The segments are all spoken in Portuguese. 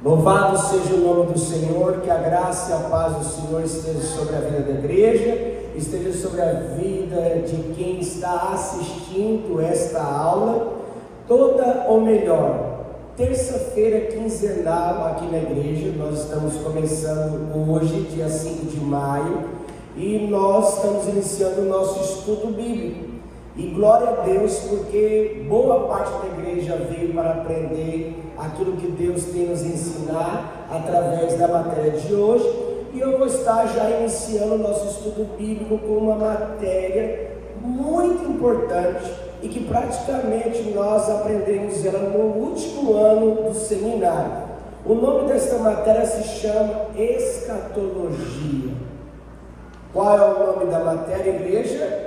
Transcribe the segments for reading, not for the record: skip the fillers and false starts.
Louvado seja o nome do Senhor, que a graça e a paz do Senhor esteja sobre a vida da igreja, esteja sobre a vida de quem está assistindo esta aula, ou melhor, terça-feira quinzenal aqui na igreja. Nós estamos começando hoje, dia 5 de maio, e nós estamos iniciando o nosso estudo bíblico. E glória a Deus, porque boa parte da igreja veio para aprender aquilo que Deus tem nos ensinar através da matéria de hoje. E eu vou estar já iniciando o nosso estudo bíblico com uma matéria muito importante e que praticamente nós aprendemos ela no último ano do seminário. O nome desta matéria se chama Escatologia. Qual é o nome da matéria, igreja?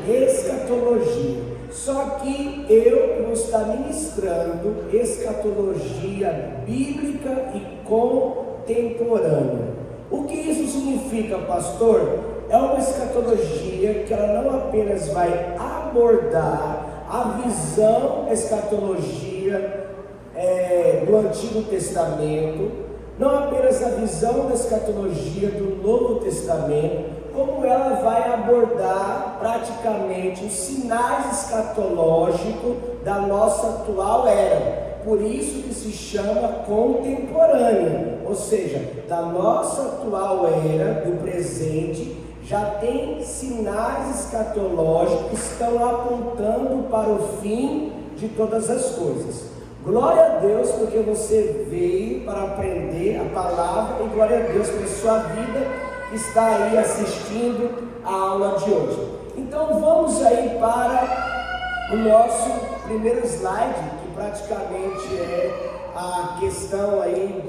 Escatologia. Só que eu vou estar ministrando escatologia bíblica e contemporânea. O que isso significa, pastor? É uma escatologia que ela não apenas vai abordar a visão escatologia do Antigo Testamento, não apenas a visão da escatologia do Novo Testamento, como ela vai abordar praticamente os sinais escatológicos da nossa atual era. Por isso que se chama contemporânea, ou seja, da nossa atual era, do presente, já tem sinais escatológicos que estão apontando para o fim de todas as coisas. Glória a Deus, porque você veio para aprender a palavra, e glória a Deus pela sua vida que está aí assistindo a aula de hoje. Então vamos aí para o nosso primeiro slide, que praticamente é a questão aí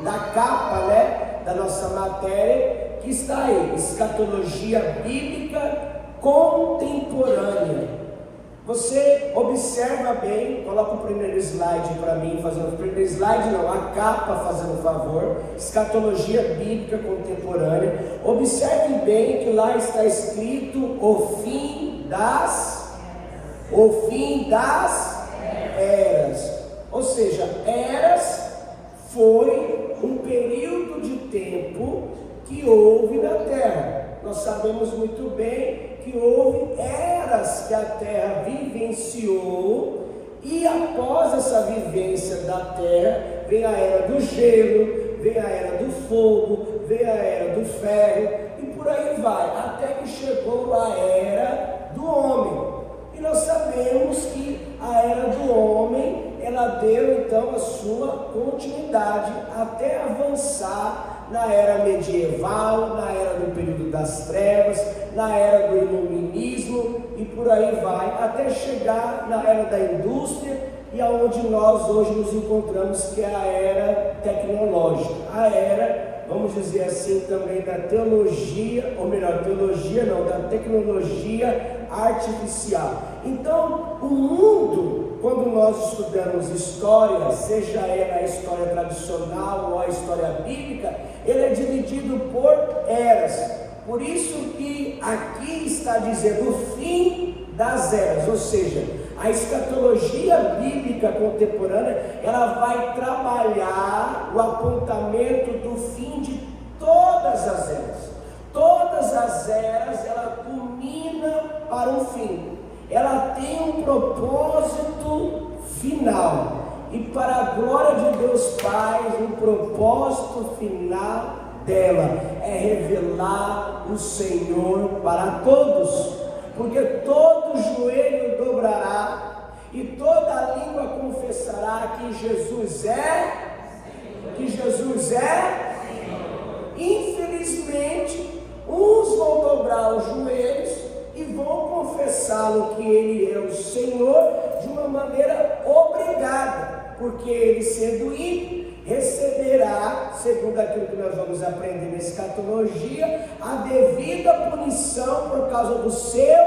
da capa, né, da nossa matéria, que está aí, escatologia bíblica contemporânea. Você observa bem, coloca o primeiro slide para mim, fazendo o primeiro slide não, a capa, fazendo favor, escatologia bíblica contemporânea. Observe bem que lá está escrito o fim das eras. Ou seja, eras foi um período de tempo que houve na terra. Nós sabemos muito bem que houve eras que a terra vivenciou, e após essa vivência da terra, vem a era do gelo, vem a era do fogo, vem a era do ferro, e por aí vai, até que chegou a era do homem. E nós sabemos que a era do homem, ela deu então a sua continuidade, até avançar na era medieval, na era do período das trevas, na era do iluminismo, e por aí vai, até chegar na era da indústria, e aonde nós hoje nos encontramos, que é a era tecnológica, a era, vamos dizer assim, também da teologia, ou melhor, teologia não, da tecnologia artificial. Então, o mundo, quando nós estudamos história, seja ela a história tradicional ou a história bíblica, ele é dividido por eras. Por isso que aqui está dizendo o fim das eras, ou seja, a escatologia bíblica contemporânea, ela vai trabalhar o apontamento do fim de todas as eras. Todas as eras, ela culmina para um fim. Ela tem um propósito final. E para a glória de Deus Pai, o propósito final dela é revelar o Senhor para todos. Porque todo joelho dobrará e toda língua confessará que Jesus é, Infelizmente, uns vão dobrar os joelhos e vão confessá-lo que Ele é o Senhor de uma maneira obrigada, porque Ele, sendo ímpio, receberá, segundo aquilo que nós vamos aprender na escatologia, a devida punição por causa do seu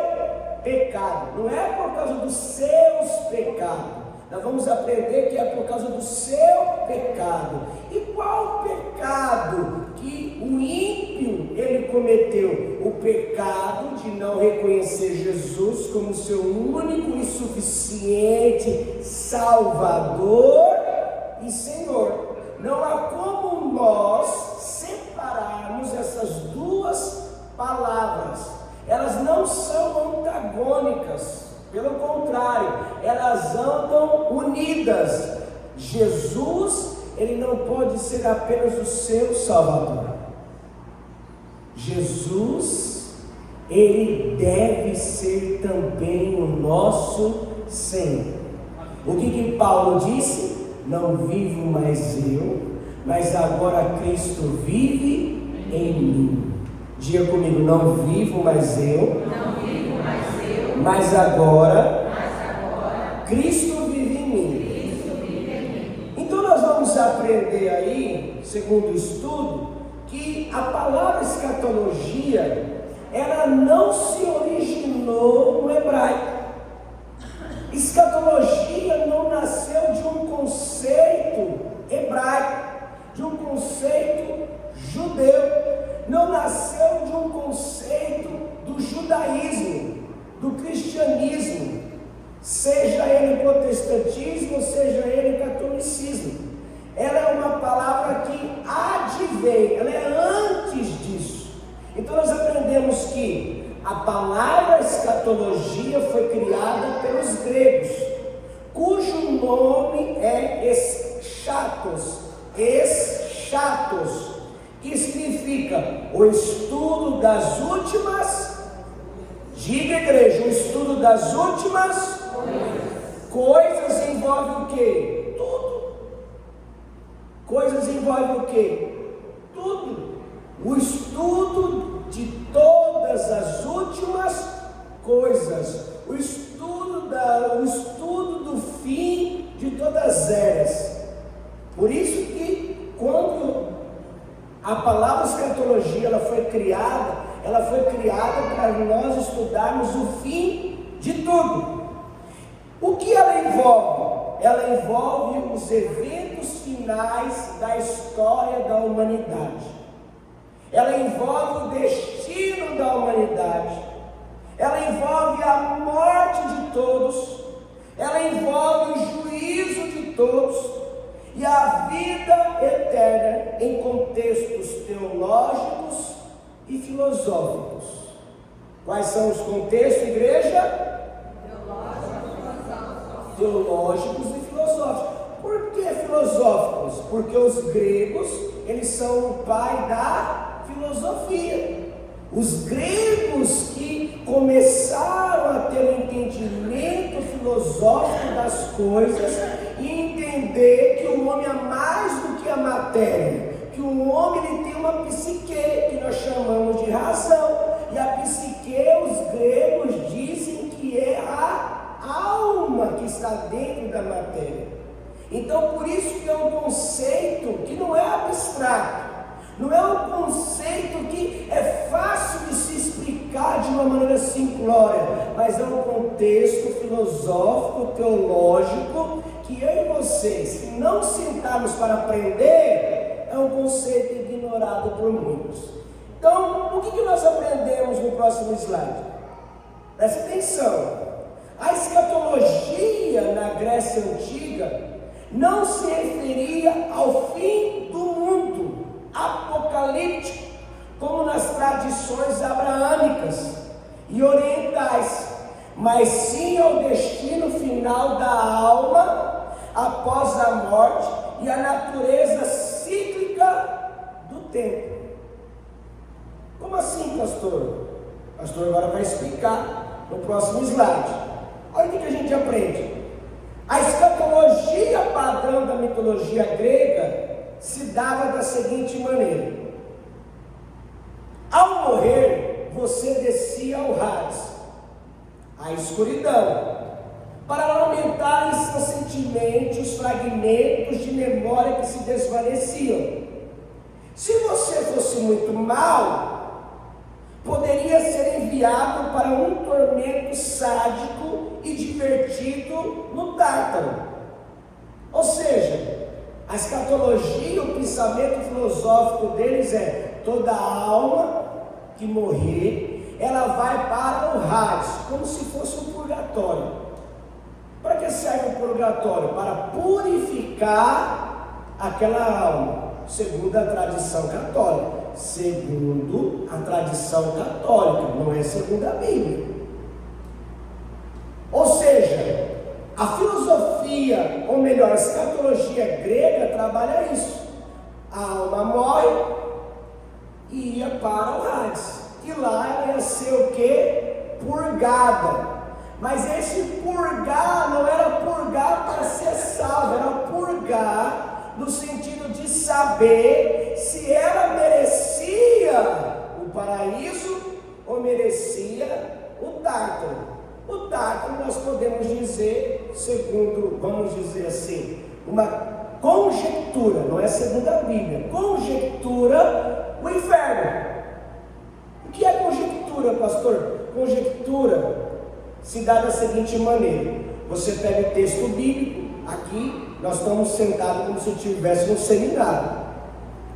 pecado. Não é por causa dos seus pecados. Nós vamos aprender que é por causa do seu pecado. E qual pecado que o ímpio ele cometeu? O pecado de não reconhecer Jesus como seu único e suficiente Salvador e unidas. Jesus, ele não pode ser apenas o seu Salvador. Jesus, ele deve ser também o nosso Senhor. O que Paulo disse? Não vivo mais eu, mas agora Cristo vive em mim. Diga comigo, não vivo mais eu, mas agora Cristo vive em mim. Então nós vamos aprender aí, segundo o estudo, que a palavra escatologia, ela não se originou no hebraico. Escatologia não nasceu de um conceito hebraico, de um conceito judeu, não nasceu de um conceito do judaísmo, do cristianismo, seja ele protestantismo, seja ele catolicismo. Ela é uma palavra que advém, ela é antes disso. Então nós aprendemos que a palavra escatologia foi criada pelos gregos, cujo nome é eschatos, que significa o estudo das últimas, diga igreja, o estudo das últimas coisas envolve o quê? Tudo. Coisas envolve o quê? Tudo. O estudo de todas as últimas coisas, o estudo do fim de todas as eras. Por isso que quando a palavra escatologia ela foi criada para nós estudarmos o fim de tudo. O que ela envolve? Ela envolve os eventos finais da história da humanidade. Ela envolve o destino da humanidade. Ela envolve a morte de todos. Ela envolve o juízo de todos. E a vida eterna em contextos teológicos e filosóficos. Quais são os contextos, igreja? Teológicos e filosóficos. Por que filosóficos? Porque os gregos, eles são o pai da filosofia. Os gregos que começaram a ter um entendimento filosófico das coisas e entender que o homem é mais do que a matéria, que o homem ele tem uma psique que nós chamamos de razão, e a psique os gregos dizem que é a alma que está dentro da matéria. Então por isso que é um conceito que não é abstrato, não é um conceito que é fácil de se explicar de uma maneira simplória, mas é um contexto filosófico, teológico, que eu e você, se não sentarmos para aprender, é um conceito ignorado por muitos. Então, o que nós aprendemos no próximo slide? Preste atenção. A escatologia na Grécia Antiga não se referia ao fim do mundo apocalíptico, como nas tradições abraâmicas e orientais, mas sim ao destino final da alma após a morte e a natureza cíclica do tempo. Como assim, pastor? O pastor agora vai explicar no próximo slide. Olha o que a gente aprende. A escatologia padrão da mitologia grega se dava da seguinte maneira: ao morrer, você descia ao Hades, a escuridão, para lamentar incessantemente os fragmentos de memória que se desvaneciam. Se você fosse muito mau, poderia ser enviado para um tormento sádico e divertido no Tártaro. Ou seja, a escatologia, o pensamento filosófico deles é: toda alma que morrer, ela vai para o Hades, como se fosse um purgatório. Para que serve o purgatório? Para purificar aquela alma, segundo a tradição católica. Segundo a tradição católica, não é segundo a Bíblia. Ou seja, a filosofia filosofia, ou melhor, a escatologia grega trabalha isso. A alma morre e ia para o Hades. E lá ela ia ser o quê? Purgada. Mas esse purgar não era purgar para ser salvo, era purgar no sentido de saber se ela merecia o paraíso ou merecia o Tártaro. O Tártaro nós podemos dizer, segundo, vamos dizer assim, uma conjectura, não é segundo a Bíblia, conjectura, o inferno. O que é conjectura, pastor? Conjectura se dá da seguinte maneira: você pega o texto bíblico, aqui nós estamos sentados como se estivéssemos no seminário.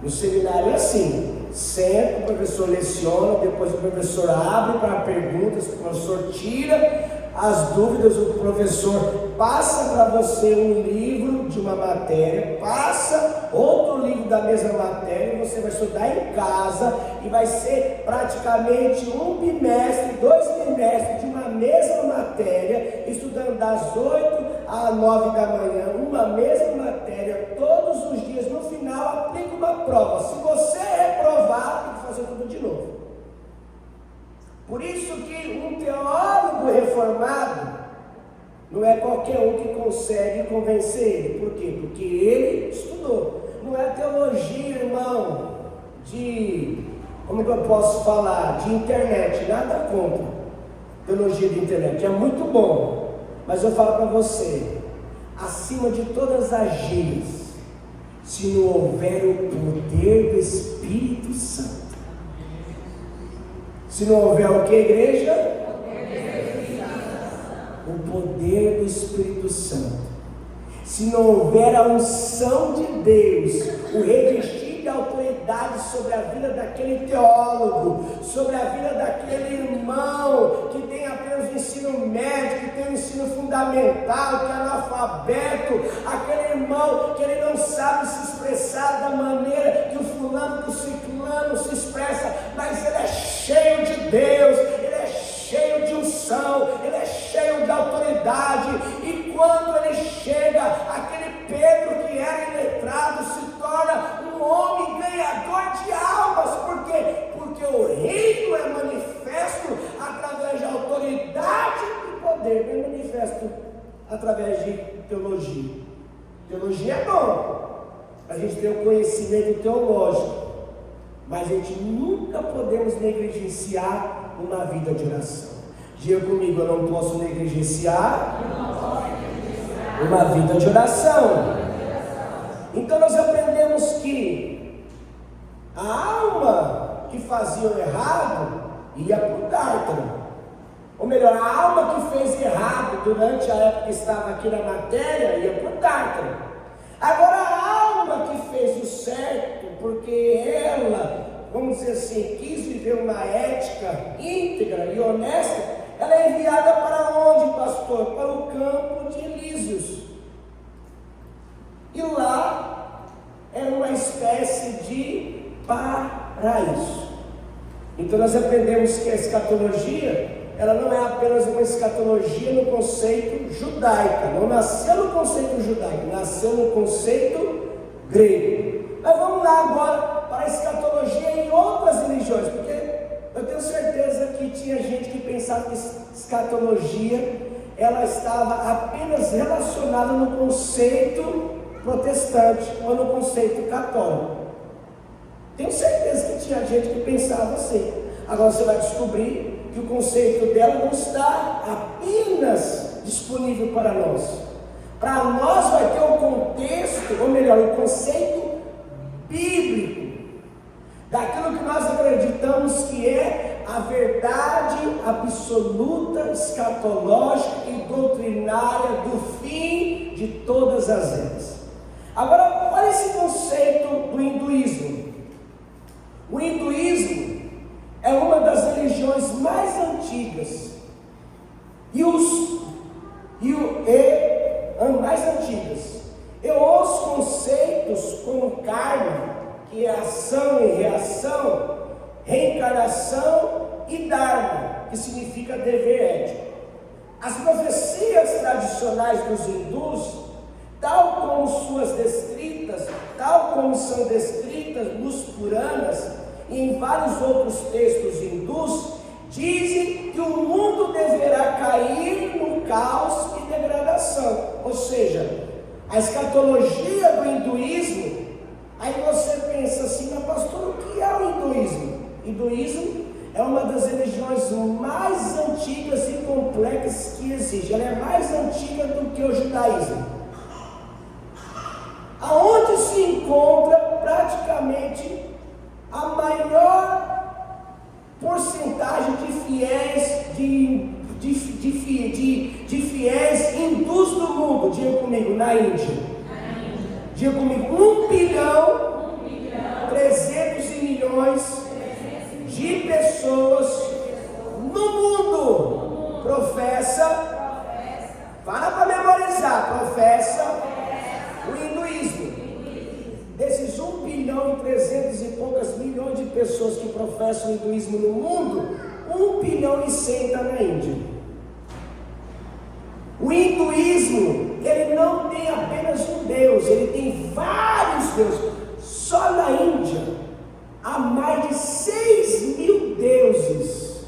No seminário é assim: senta, o professor leciona, depois o professor abre para perguntas, o professor tira as dúvidas, o professor passa para você um livro de uma matéria, passa outro livro da mesma matéria, você vai estudar em casa e vai ser praticamente um bimestre, 2 bimestres de uma mesma matéria, estudando das 8 às 9 da manhã, uma mesma matéria, todos os dias. No final aplica uma prova. Se você reprovar, tem que fazer tudo de novo. Por isso que um teólogo reformado não é qualquer um que consegue convencer ele. Por quê? Porque ele estudou. Não é teologia, irmão, como que eu posso falar? De internet, nada contra teologia de internet, é muito bom. Mas eu falo para você, acima de todas as gírias, se não houver o poder do Espírito Santo, se não houver o que, igreja? O poder do Espírito Santo. Se não houver a unção de Deus, o revestir de autoridade sobre a vida daquele teólogo, sobre a vida daquele irmão que tem apenas o ensino médio, que tem o ensino fundamental, que é analfabeto, aquele irmão que ele não sabe se expressar da maneira que o fulano do ciclano se expressa, mas ele é cheio de Deus, ele é cheio de unção, ele é cheio de autoridade, e quando ele chega, aquele Pedro que era iletrado se torna um homem ganhador de almas. Por quê? Porque o reino é manifesto através de autoridade e poder, não é manifesto através de teologia. Teologia é bom, a gente tem o conhecimento teológico, mas a gente nunca podemos negligenciar uma vida de oração. Diga comigo: eu não posso negligenciar uma vida de oração. Então nós aprendemos que a alma que fazia o errado ia para o Tártaro. Ou melhor, a alma que fez errado durante a época que estava aqui na matéria ia para o Tártaro. Agora a alma que fez o certo, porque ela, vamos dizer assim, quis viver uma ética íntegra e honesta, ela é enviada para onde, pastor? Para o campo de Elísios. E lá é uma espécie de paraíso. Então nós aprendemos que a escatologia, ela não é apenas uma escatologia no conceito judaico, não nasceu no conceito judaico, nasceu no conceito grego. Mas vamos lá agora para a escatologia em outras religiões, porque eu tenho certeza que tinha gente que pensava que escatologia ela estava apenas relacionada no conceito protestante ou no conceito católico. Tenho certeza que tinha gente que pensava assim. Agora você vai descobrir que o conceito dela não está apenas disponível para nós. Para nós vai ter o contexto, ou melhor, o conceito bíblico, daquilo que nós acreditamos que é a verdade absoluta, escatológica e doutrinária do fim de todas as eras. Agora, olha esse conceito do hinduísmo. O hinduísmo é uma das religiões mais antigas mais antigas. E os conceitos como karma, que é ação e reação, reencarnação e dharma, que significa dever ético. As profecias tradicionais dos hindus, tal como suas descritas, tal como são descritas nos Puranas e em vários outros textos hindus, dizem que o mundo deverá cair no caos e degradação. Ou seja, a escatologia do hinduísmo, aí você pensa assim, mas pastor, o que é o hinduísmo? Hinduísmo é uma das religiões mais antigas e complexas que existe. Ela é mais antiga do que o judaísmo. Aonde se encontra praticamente a maior porcentagem de fiéis, de fiéis hindus do mundo. Diga comigo, na Índia. Diga comigo, 1.300.000.000 de pessoas no mundo professa, para memorizar, professa o hinduísmo. Desses 1.300.000 e poucas milhões de pessoas que professam o hinduísmo no mundo, 1.100.000 está na Índia. O hinduísmo, ele não tem apenas um Deus, ele tem vários deuses. Só na Índia há mais de 6.000 deuses.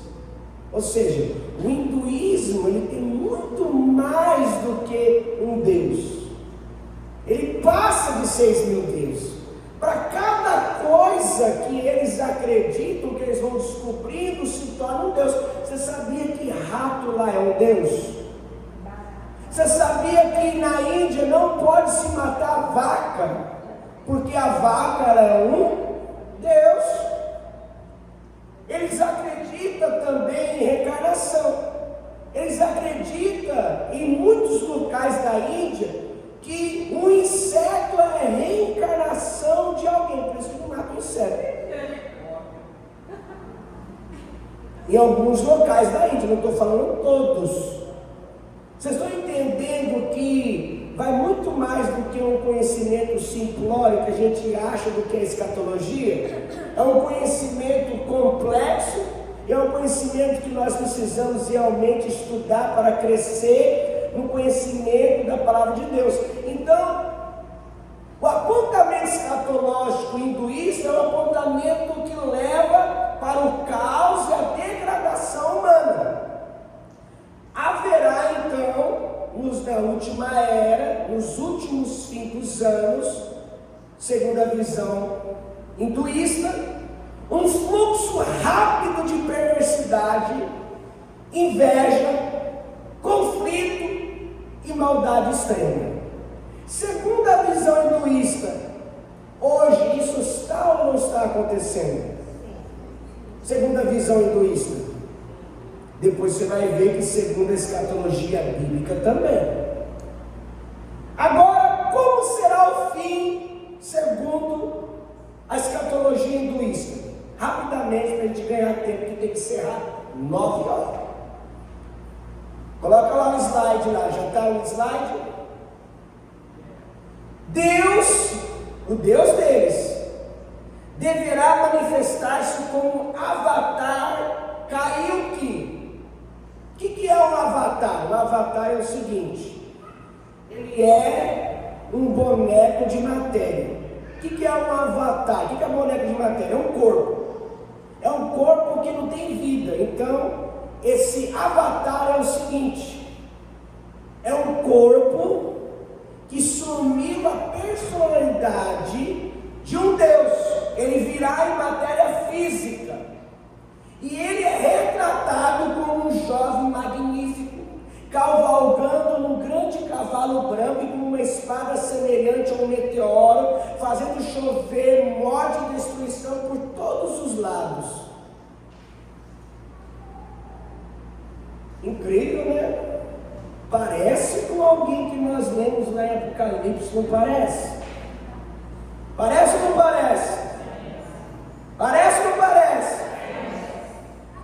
Ou seja, o hinduísmo, ele tem muito mais do que um Deus. Ele passa de 6.000 deuses. Para cada coisa que eles acreditam, que eles vão descobrindo, se torna um Deus. Você sabia que rato lá é um Deus? Você sabia que na Índia não pode se matar vaca, porque a vaca ela é um Deus. Eles acreditam também em reencarnação. Eles acreditam em muitos locais da Índia que um inseto é a reencarnação de alguém, por isso que não mata o inseto. Em alguns locais da Índia, não estou falando todos. Vocês estão entendendo que vai muito mais do que um conhecimento simplório que a gente acha do que a escatologia? É um conhecimento complexo, é um conhecimento que nós precisamos realmente estudar para crescer no conhecimento da palavra de Deus. Então, o apontamento escatológico hinduísta é um apontamento que leva para o caos e a degradação humana. Haverá então, na última era, nos últimos fim dos anos, segundo a visão hinduísta, um fluxo rápido de perversidade, inveja, conflito e maldade extrema. Segundo a visão hinduísta, hoje isso está ou não está acontecendo? Segundo a visão hinduísta. Depois você vai ver que segundo a escatologia bíblica também. Agora, como será o fim segundo a escatologia hinduísta? Rapidamente, para a gente ganhar tempo, que tem que encerrar 9 horas. Coloca lá o slide lá, já está o slide? Deus, o Deus deles, deverá manifestar-se como um avatar Kaiuki. O que é um avatar? Um avatar é o seguinte: ele é um boneco de matéria. O que é um avatar? O que é um boneco de matéria? É um corpo. É um corpo que não tem vida. Então, esse avatar é o seguinte: é um corpo que sumiu a personalidade de um Deus. Ele virá em matéria física. E ele é retratado como um jovem magnífico, cavalgando num grande cavalo branco e com uma espada semelhante a um meteoro, fazendo chover morte e destruição por todos os lados. Incrível, né? Parece com alguém que nós lemos lá em Apocalipse, não parece? Parece ou não parece? Parece ou não parece?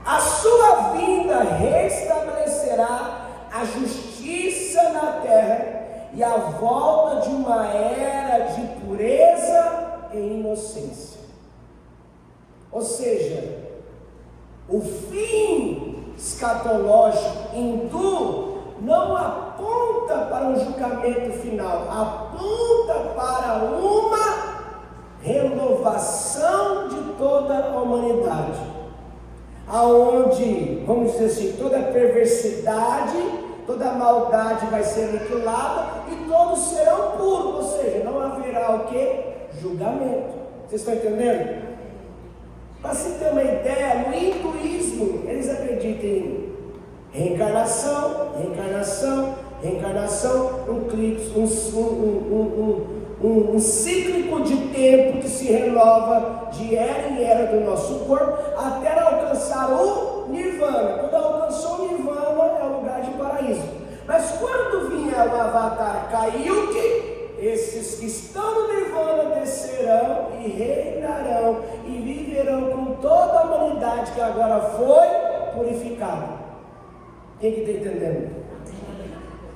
A sua vinda restabelecerá a justiça na terra e a volta de uma era de pureza e inocência. Ou seja, o fim escatológico hindu não aponta para um julgamento final, aponta para uma renovação de toda a humanidade, aonde, vamos dizer assim, toda a perversidade, toda a maldade vai ser aniquilada e todos serão puros, ou seja, não haverá o que? Julgamento. Vocês estão entendendo? Para se ter uma ideia, no hinduísmo eles acreditam em reencarnação, um cíclico de tempo que se renova de era em era do nosso corpo, até alcançar o Nirvana. Quando alcançou o Nirvana, é o lugar de paraíso. Mas quando vier o Avatar Kaiuki, esses que estão no Nirvana descerão e reinarão e viverão com toda a humanidade que agora foi purificada. Quem que está entendendo?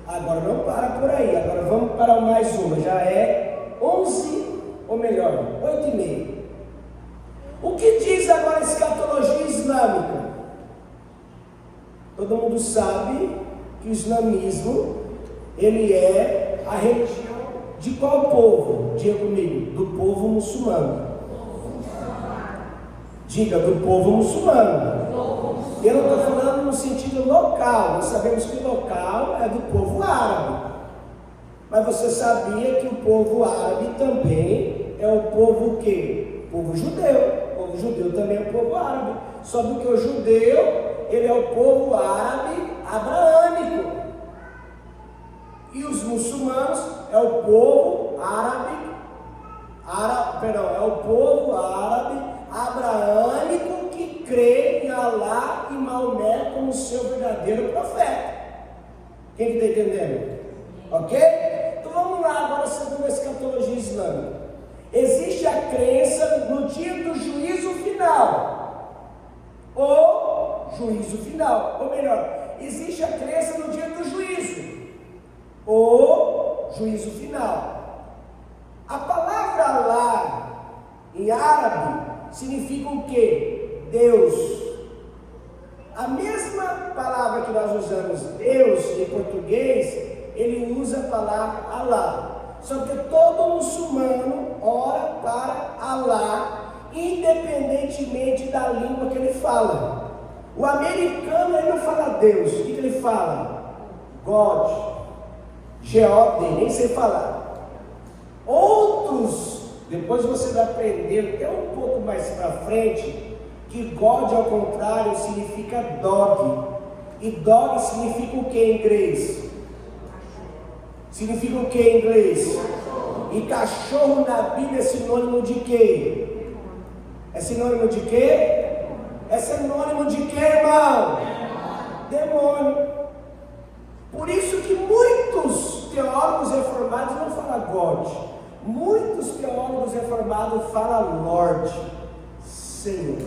Agora não para por aí, agora vamos para mais uma, já é 11, ou melhor, 8h30. O que diz agora a escatologia islâmica? Todo mundo sabe que o islamismo, ele é a religião de qual povo? Diga comigo, do povo muçulmano. Diga, do povo muçulmano. Eu não estou falando no sentido local, nós sabemos que o local é do povo árabe. Mas você sabia que o povo árabe também é o povo o quê? O povo judeu. O povo judeu também é o povo árabe. Só que o judeu, ele é o povo árabe abraâmico. E os muçulmanos é o povo árabe abraâmico que crê em Alá e Maomé como seu verdadeiro profeta. Quem está entendendo? Ok? Então vamos lá agora segundo a escatologia islâmica. Existe a crença no dia do juízo final. Ou melhor, existe a crença no dia do juízo. Ou juízo final. A palavra Alá em árabe significa o quê? Deus. A mesma palavra que nós usamos, Deus, em português, ele usa a palavra Alá. Só que todo muçulmano ora para Alá, independentemente da língua que ele fala. O americano, ele não fala Deus. O que ele fala? God. G-O-D, nem sei falar. Outros, depois você vai aprender até um pouco mais para frente, que God ao contrário significa dog. E dog significa o que em inglês? Significa o que em inglês? E cachorro na Bíblia é sinônimo de quê? É sinônimo de quê? É sinônimo de quê, irmão? Demônio. Por isso que muitos teólogos reformados não falam God. Muitos teólogos reformados falam Lord, Senhor.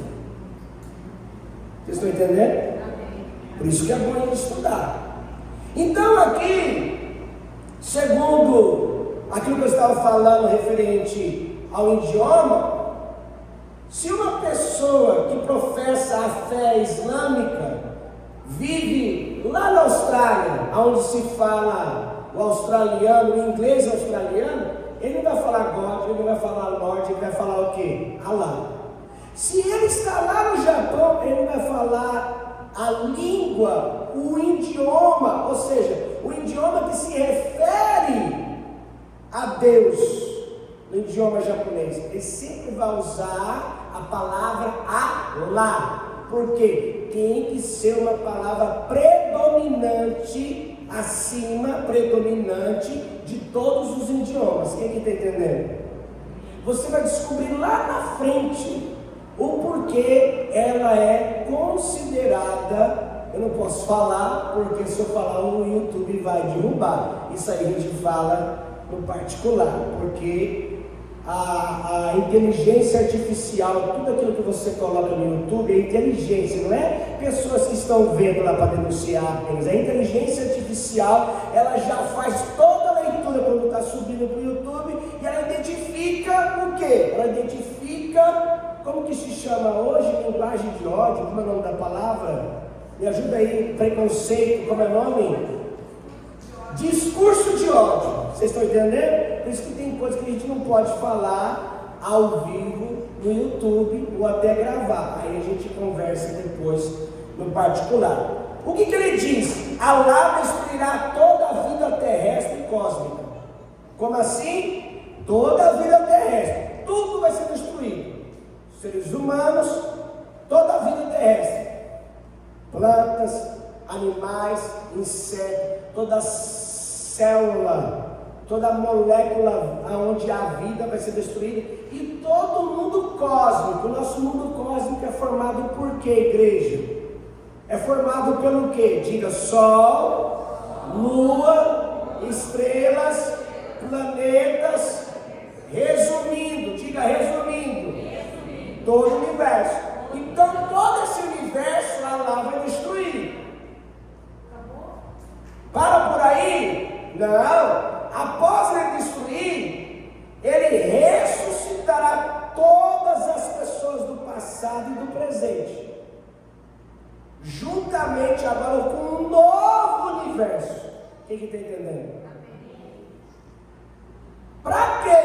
Vocês estão entendendo? Por isso que é bom a gente estudar. Então aqui, segundo aquilo que eu estava falando referente ao idioma, se uma pessoa que professa a fé islâmica vive lá na Austrália, onde se fala o australiano, o inglês australiano, ele não vai falar God, ele não vai falar Lord, ele vai falar o quê? Allah. Se ele está lá no Japão, ele vai falar a língua, o idioma, ou seja, o idioma que se refere a Deus, no idioma japonês. Ele sempre vai usar a palavra Allah, porque tem que ser uma palavra predominante, predominante de todos os idiomas. Quem que está entendendo? Você vai descobrir lá na frente o porquê ela é considerada. Eu não posso falar, porque se eu falar o YouTube vai derrubar. Isso aí a gente fala no particular, porque a inteligência artificial, tudo aquilo que você coloca no YouTube é inteligência, não é pessoas que estão vendo lá para denunciar apenas. A inteligência artificial, ela já faz toda a leitura quando está subindo para o YouTube e ela identifica o quê? Ela identifica, como que se chama hoje? Linguagem de ódio, como é o nome da palavra? Me ajuda aí, preconceito, como é o nome? discurso de ódio. Vocês estão entendendo? Por isso que tem coisas que a gente não pode falar ao vivo no YouTube ou até gravar. Aí a gente conversa depois no particular. O que ele diz? Allah destruirá toda a vida terrestre e cósmica. Como assim? Toda a vida terrestre. Tudo vai ser destruído. Seres humanos, toda a vida terrestre. Plantas, animais, insetos, toda célula, toda molécula onde há vida vai ser destruída. E todo o mundo cósmico. O nosso mundo cósmico é formado por quê, igreja? É formado pelo quê? Diga: Sol, Lua, estrelas, planetas. Resumindo, diga resumindo, todo o universo. Então todo esse universo Allah vai destruir. Para por aí? Não. Após ele destruir, ele ressuscitará todas as pessoas do passado e do presente, juntamente agora com um novo universo. Quem está entendendo? Para quê?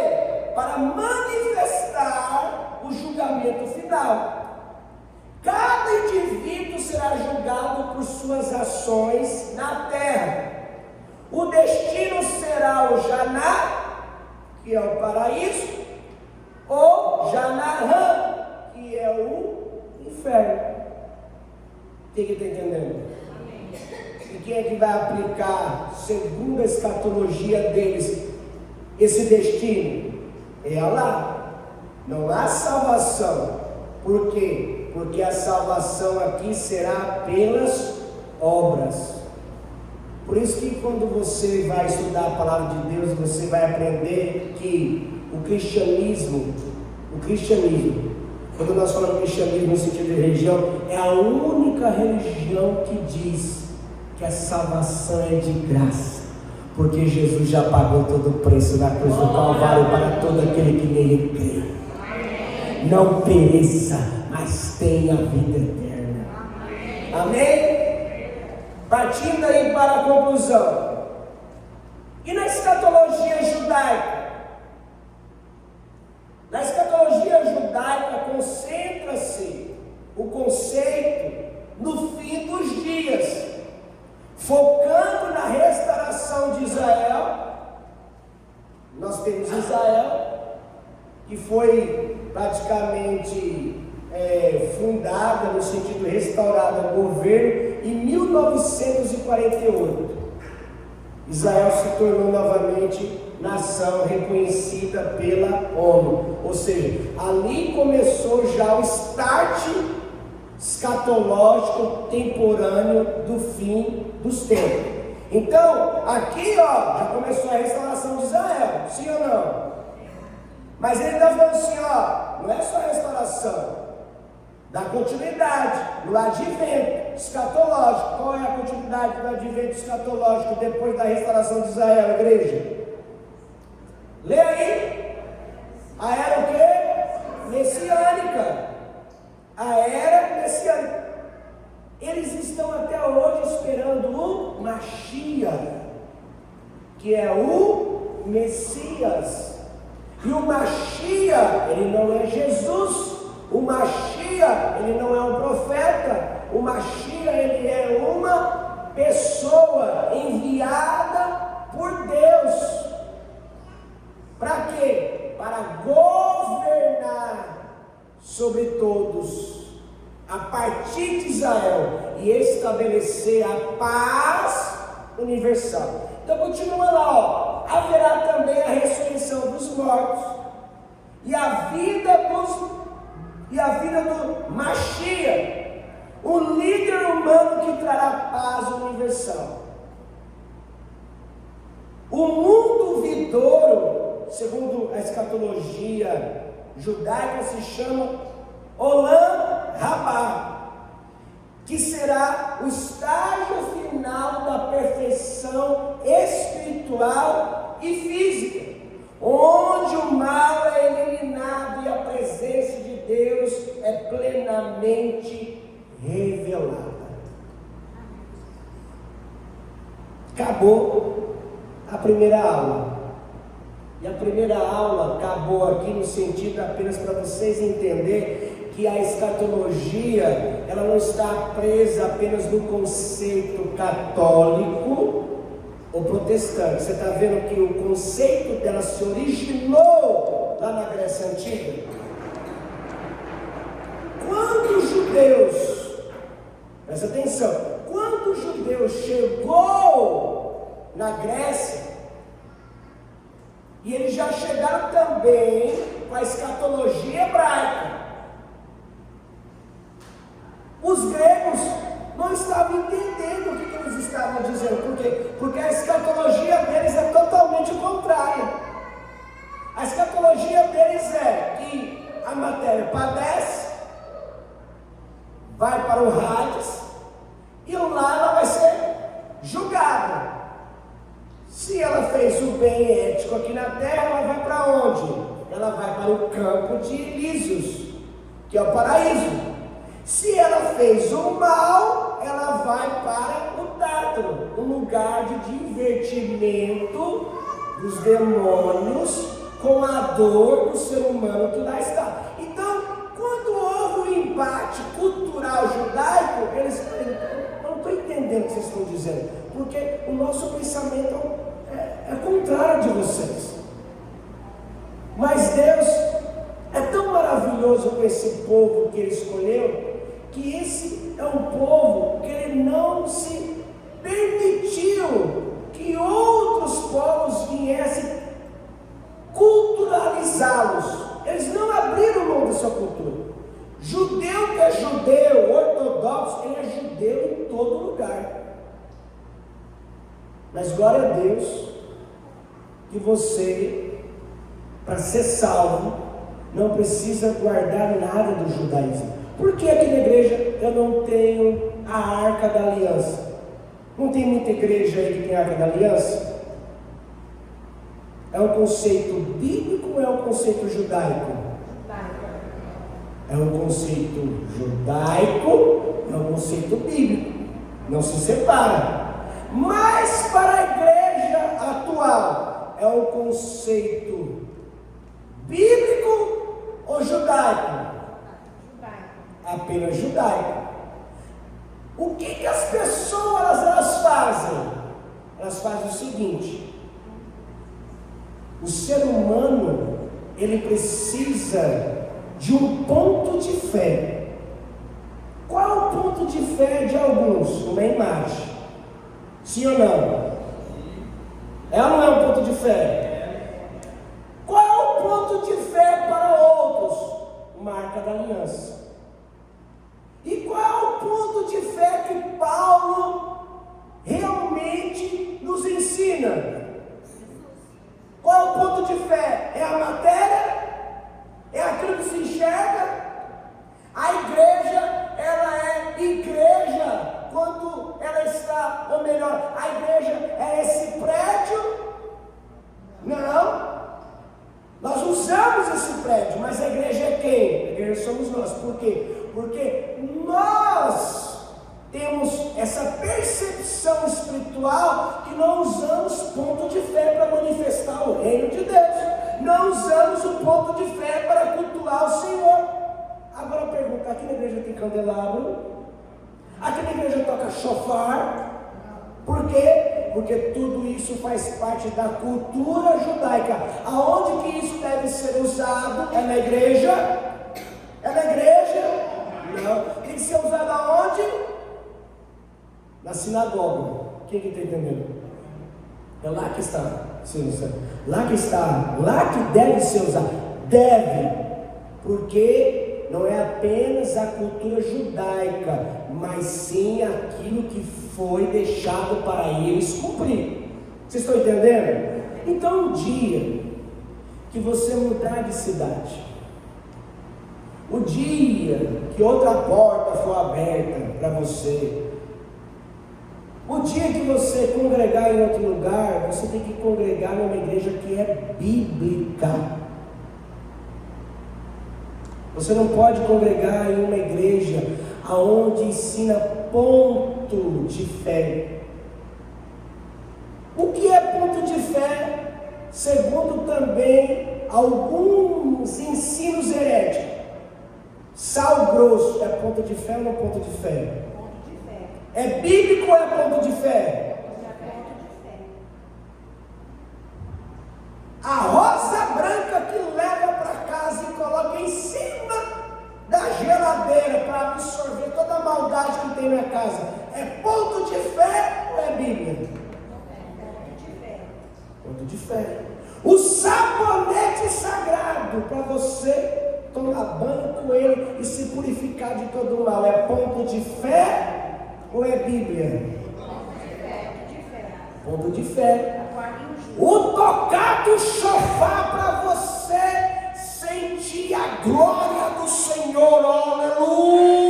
Para manifestar o julgamento final. Cada indivíduo será julgado por suas ações na terra. O destino será o Jannah, que é o paraíso, ou Jahannam, que é o inferno. Quem está entendendo? E quem é que vai aplicar, segundo a escatologia deles, esse destino? É Allah. Não há salvação. Por quê? Porque a salvação aqui será pelas obras. Por isso que quando você vai estudar a palavra de Deus, você vai aprender que o cristianismo, quando nós falamos cristianismo no sentido de religião, é a única religião que diz que a salvação é de graça, porque Jesus já pagou todo o preço da cruz do Calvário para todo aquele que nele crê. Não pereça, mas tenha vida eterna. Amém? Partindo aí para a conclusão. E na escatologia judaica? Na escatologia judaica concentra-se o conceito no fim dos dias, focando na restauração de Israel. Nós temos Israel, que foi praticamente fundada, no sentido restaurada, governo, em 1948. Israel se tornou novamente nação reconhecida pela ONU. Ou seja, ali começou já o start escatológico temporâneo do fim dos tempos. Então, aqui já começou a restauração de Israel, sim ou não? Mas ele está falando assim, não é só a restauração, dá continuidade no advento escatológico. Qual é a continuidade do advento escatológico depois da restauração de Israel, igreja? Lê aí. A era o quê? Messiânica. A era messiânica. Eles estão até hoje esperando o Mashiach, que é o Messias. E o Mashiach, ele não é Jesus. O Mashiach, ele não é um profeta. O Mashiach, ele é uma pessoa enviada por Deus. Para quê? Para governar sobre todos, a partir de Israel, e estabelecer a paz universal. Então continua lá, haverá também a ressurreição dos mortos, e a vida do Mashiach, o líder humano que trará paz universal. O mundo vindouro, segundo a escatologia judaica, se chama Olam Rabá, que será o estágio final da perfeição espiritual e física, onde o mal é eliminado e a presença de Deus é plenamente revelada. Acabou primeira aula. E a primeira aula acabou aqui no sentido apenas para vocês entenderem que a escatologia, ela não está presa apenas no conceito católico ou protestante. Você está vendo que o conceito dela se originou lá na Grécia Antiga. Quando os judeus, presta atenção, quando o judeu chegou na Grécia, e eles já chegaram também com a escatologia hebraica, os gregos não estavam entendendo o que eles estavam dizendo. Por quê? Porque a escatologia deles é totalmente contrária. A escatologia deles é que a matéria padece, vai para o Hades, e lá ela vai ser julgada. Se ela fez o bem ético aqui na terra, ela vai para onde? Ela vai para o campo de Elísios, que é o paraíso. Se ela fez o mal, ela vai para o Tártaro, um lugar de divertimento dos demônios com a dor do ser humano que lá está. Então, quando houve um embate cultural judaico, eles não estou entendendo o que vocês estão dizendo, porque o nosso pensamento é contrário de vocês. Mas Deus é tão maravilhoso com esse povo que Ele escolheu, que esse é um povo que Ele não se permitiu que outros povos viessem culturalizá-los. Eles não abriram mão da sua cultura. Judeu que é judeu, ortodoxo, ele é judeu em todo lugar. Mas glória a Deus que você, para ser salvo, não precisa guardar nada do judaísmo. Por que aqui na igreja eu não tenho a Arca da Aliança? Não tem muita igreja aí que tem a Arca da Aliança? É um conceito bíblico ou é um conceito judaico? É um conceito judaico, é um conceito bíblico. Não se separa. Mas para a igreja atual, é um conceito bíblico ou judaico? Apenas judaico. O que as pessoas elas fazem? Elas fazem o seguinte: o ser humano, ele precisa de um ponto de fé. Qual é o ponto de fé de alguns? Uma imagem. Sim ou não? É ou não é um ponto de fé? Qual é o ponto de fé para outros? Uma Arca da Aliança. E qual é o ponto de fé que Paulo realmente nos ensina? Qual é o ponto de fé? É a matéria? É aquilo que se enxerga? A igreja, ela é igreja quando ela está, ou melhor, a igreja é esse prédio? Não. Nós usamos esse prédio, mas a igreja é quem? A igreja somos nós. Por quê? Porque nós temos essa percepção espiritual que não usamos ponto de fé para manifestar o reino de Deus. Não usamos o ponto de fé para cultuar o Senhor. Agora pergunta: aqui na igreja tem candelabro? Aqui na igreja toca shofar? Por quê? Porque tudo isso faz parte da cultura judaica. Aonde que isso deve ser usado? É na igreja? É na igreja? Não. Tem que ser usado aonde? Na sinagoga. Quem que está entendendo? É lá que está. Lá que está. Lá que deve ser usado. Deve. Porque não é apenas a cultura judaica, mas sim aquilo que foi deixado para eles cumprir. Vocês estão entendendo? Então, um dia que você mudar de cidade, o dia que outra porta for aberta para você, o dia que você congregar em outro lugar, você tem que congregar numa igreja que é bíblica. Você não pode congregar em uma igreja aonde ensina ponto de fé. O que é ponto de fé Segundo, também alguns ensinos heréticos. Sal grosso é ponto de fé ou não ponto de fé? Ponto de fé. É bíblico ou é ponto de fé? É ponto de fé. A rosa branca que leva para casa e coloca em cima da geladeira para absorver toda a maldade que tem na casa, é ponto de fé ou é Bíblia? Ponto de fé. Ponto de fé. O sabonete sagrado para você tomar banho com ele e se purificar de todo o mal, é ponto de fé ou é Bíblia? Ponto de fé. Ponto de fé. Aguarde o juízo. O tocar do chofar para você sentir a glória do Senhor, aleluia.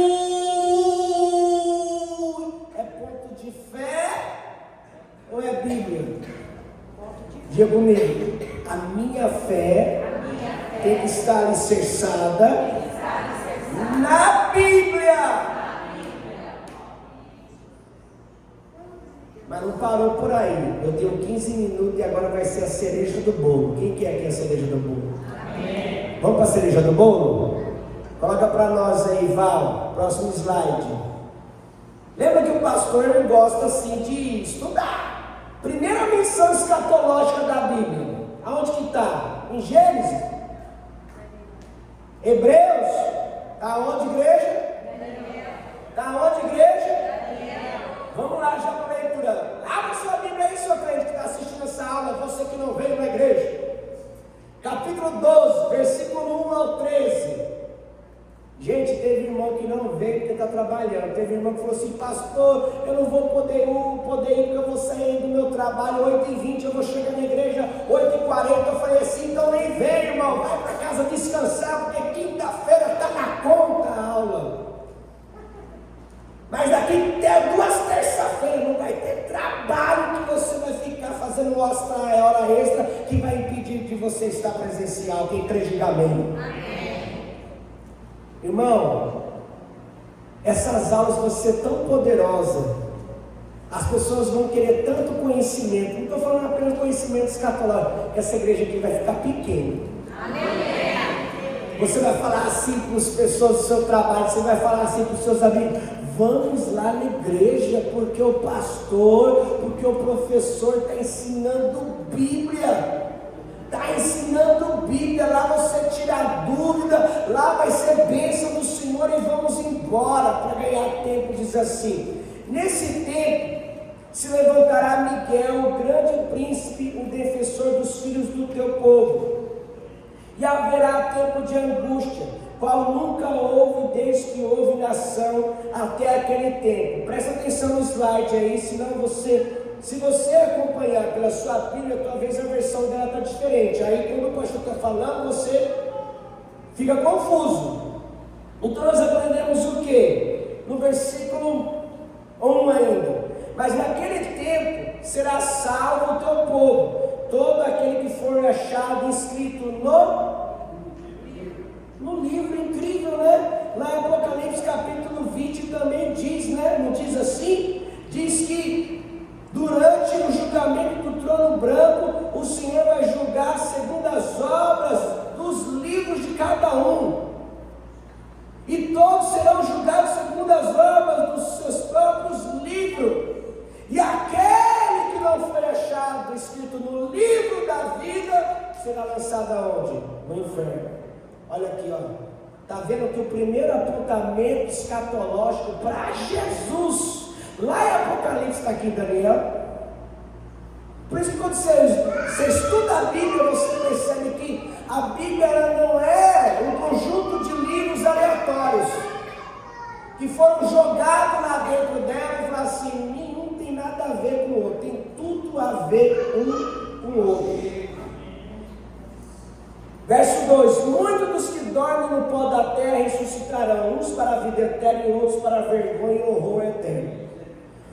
É ponto de fé ou é Bíblia? Diga comigo, a minha fé tem que estar alicerçada na Bíblia. Mas não parou por aí. Eu tenho 15 minutos e agora vai ser a cereja do bolo. Quem quer aqui a cereja do bolo? Amém. Vamos para a cereja do bolo? Coloca para nós aí, Val. Próximo slide. Lembra que o pastor não gosta assim de estudar. Primeira menção escatológica da Bíblia. Aonde que está? Em Gênesis? Hebreus? Está onde, igreja? Está onde, igreja? Vamos lá já para a leitura. Abra sua Bíblia aí, seu crente que está assistindo essa aula, você que não veio na igreja. Capítulo 12, versículo 1 ao 13. Gente, teve irmão que não veio porque está trabalhando. Teve irmão que falou assim: pastor, eu não vou poder ir porque eu vou sair do meu trabalho 8h20, eu vou chegar na igreja 8h40. Eu falei assim: então nem vem, irmão, vai para casa descansar, porque quinta-feira está na conta a aula. Mas daqui até 2 terça-feiras não vai ter trabalho que você vai ficar fazendo hora extra que vai impedir de você estar presencial. Quem crê, diga amém. Amém. Irmão, essas aulas vão ser tão poderosas. As pessoas vão querer tanto conhecimento. Não estou falando apenas conhecimento escatológico. Essa igreja aqui vai ficar pequena. Amém. Você vai falar assim para as pessoas do seu trabalho. Você vai falar assim para os seus amigos: vamos lá na igreja, porque o pastor, porque o professor está ensinando Bíblia. Está ensinando Bíblia, lá você tira a dúvida, lá vai ser bênção do Senhor e vamos embora para ganhar tempo. Diz assim: nesse tempo se levantará Miguel, o grande príncipe, o defensor dos filhos do teu povo, e haverá tempo de angústia, qual nunca houve desde que houve nação até aquele tempo. Presta atenção no slide aí, senão se você acompanhar pela sua Bíblia, talvez a versão dela está diferente. Aí quando o pastor está falando, você fica confuso. Então nós aprendemos o quê? No versículo 1 ainda: mas naquele tempo será salvo o teu povo, todo aquele que for achado inscrito no livro. Incrível, né? Lá em Apocalipse capítulo 20 também diz, né? Não diz assim? Diz que durante o julgamento do trono branco, o Senhor vai julgar segundo as obras dos livros de cada um. E todos serão julgados segundo as obras dos seus próprios livros. E aquele que não foi achado escrito no livro da vida será lançado aonde? No inferno. Olha aqui, ó. Está vendo que o primeiro apontamento escatológico para Jesus, lá em Apocalipse, está aqui, Daniel. Por isso que quando você estuda a Bíblia, você percebe que a Bíblia ela não é um conjunto de livros aleatórios que foram jogados lá dentro dela e falaram assim: nenhum tem nada a ver com o outro, tem tudo a ver um com o outro. Verso 2: muitos dos que dormem no pó da terra ressuscitarão, uns para a vida eterna e outros para a vergonha e horror eterno.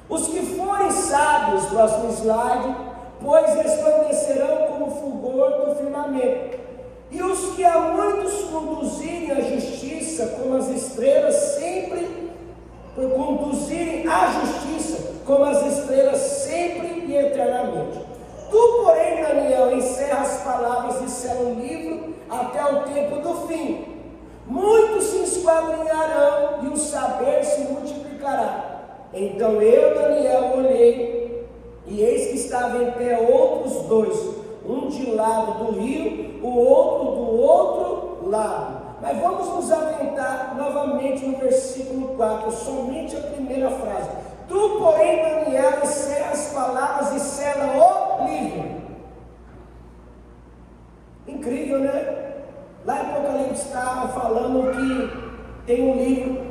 Os que forem sábios, próximo slide, pois resplandecerão como fulgor do firmamento. E os que a muitos conduzirem à justiça, como as estrelas, sempre conduzirem à justiça, como as estrelas, sempre e eternamente. Tu, porém, Daniel, Daniel encerra as palavras e sela o livro até o tempo do fim. Muitos se esquadrinharão e o saber se multiplicará. Então eu, Daniel, olhei, e eis que estava em pé outros dois, um de lado do rio, o outro do outro lado. Mas vamos nos atentar novamente no versículo 4, somente a primeira frase. Tu, porém, Daniel, encerra as palavras e sela o livro. Incrível, né? Lá em Apocalipse estava falando que tem um livro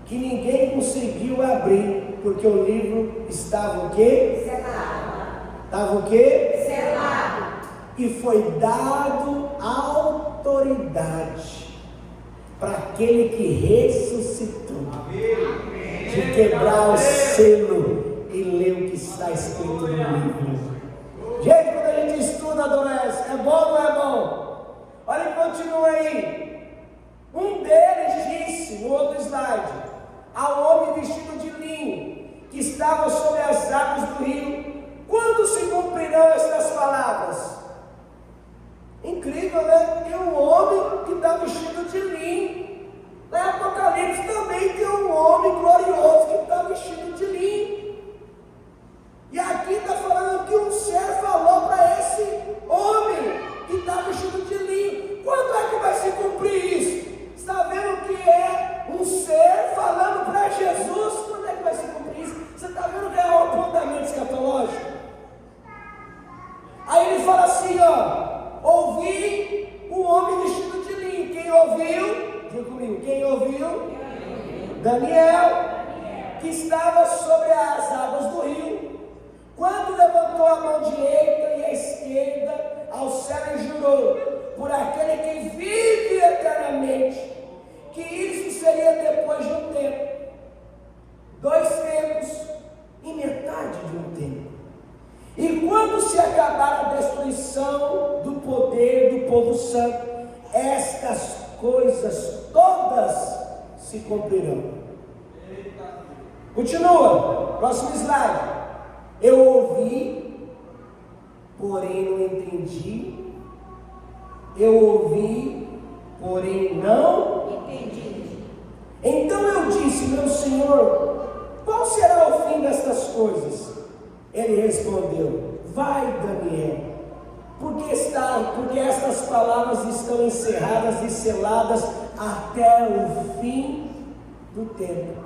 que ninguém conseguiu abrir, porque o livro estava o quê? Selado. Estava o quê? Selado. E foi dado autoridade para aquele que ressuscitou, de quebrar o selo e ler o que está escrito no livro. Gente, quando a gente estuda, adolescente, é bom ou não é bom? Olha, continua aí. Um deles disse, no outro slide, ao homem vestido de linho, que estava sobre as águas do rio: quando se cumprirão estas palavras? Incrível, né? Tem um homem que está vestido de linho. Lá em Apocalipse também tem um homem glorioso que está vestido de linho. E aqui está falando que um ser falou para esse homem que está vestido de linho. Quando é que vai se cumprir isso? Está vendo que é um ser falando para Jesus? Quando é que vai se cumprir isso? Você está vendo que é um apontamento escatológico? Aí ele fala assim, ó: ouvi um homem vestido de linho. Quem ouviu? Diga comigo, quem ouviu? Daniel, que estava sobre as águas do rio. Quando levantou a mão direita e a esquerda ao céu e jurou, por aquele que vive eternamente, que isso seria depois de um tempo, 2 tempos e metade de um tempo. E quando se acabar a destruição do poder do povo santo, estas coisas todas se cumprirão. Continua, próximo slide. Eu ouvi, porém não entendi. Eu ouvi, porém não entendi. Então eu disse, meu Senhor, qual será o fim destas coisas? Ele respondeu, vai, Daniel, porque estas palavras estão encerradas e seladas até o fim do tempo.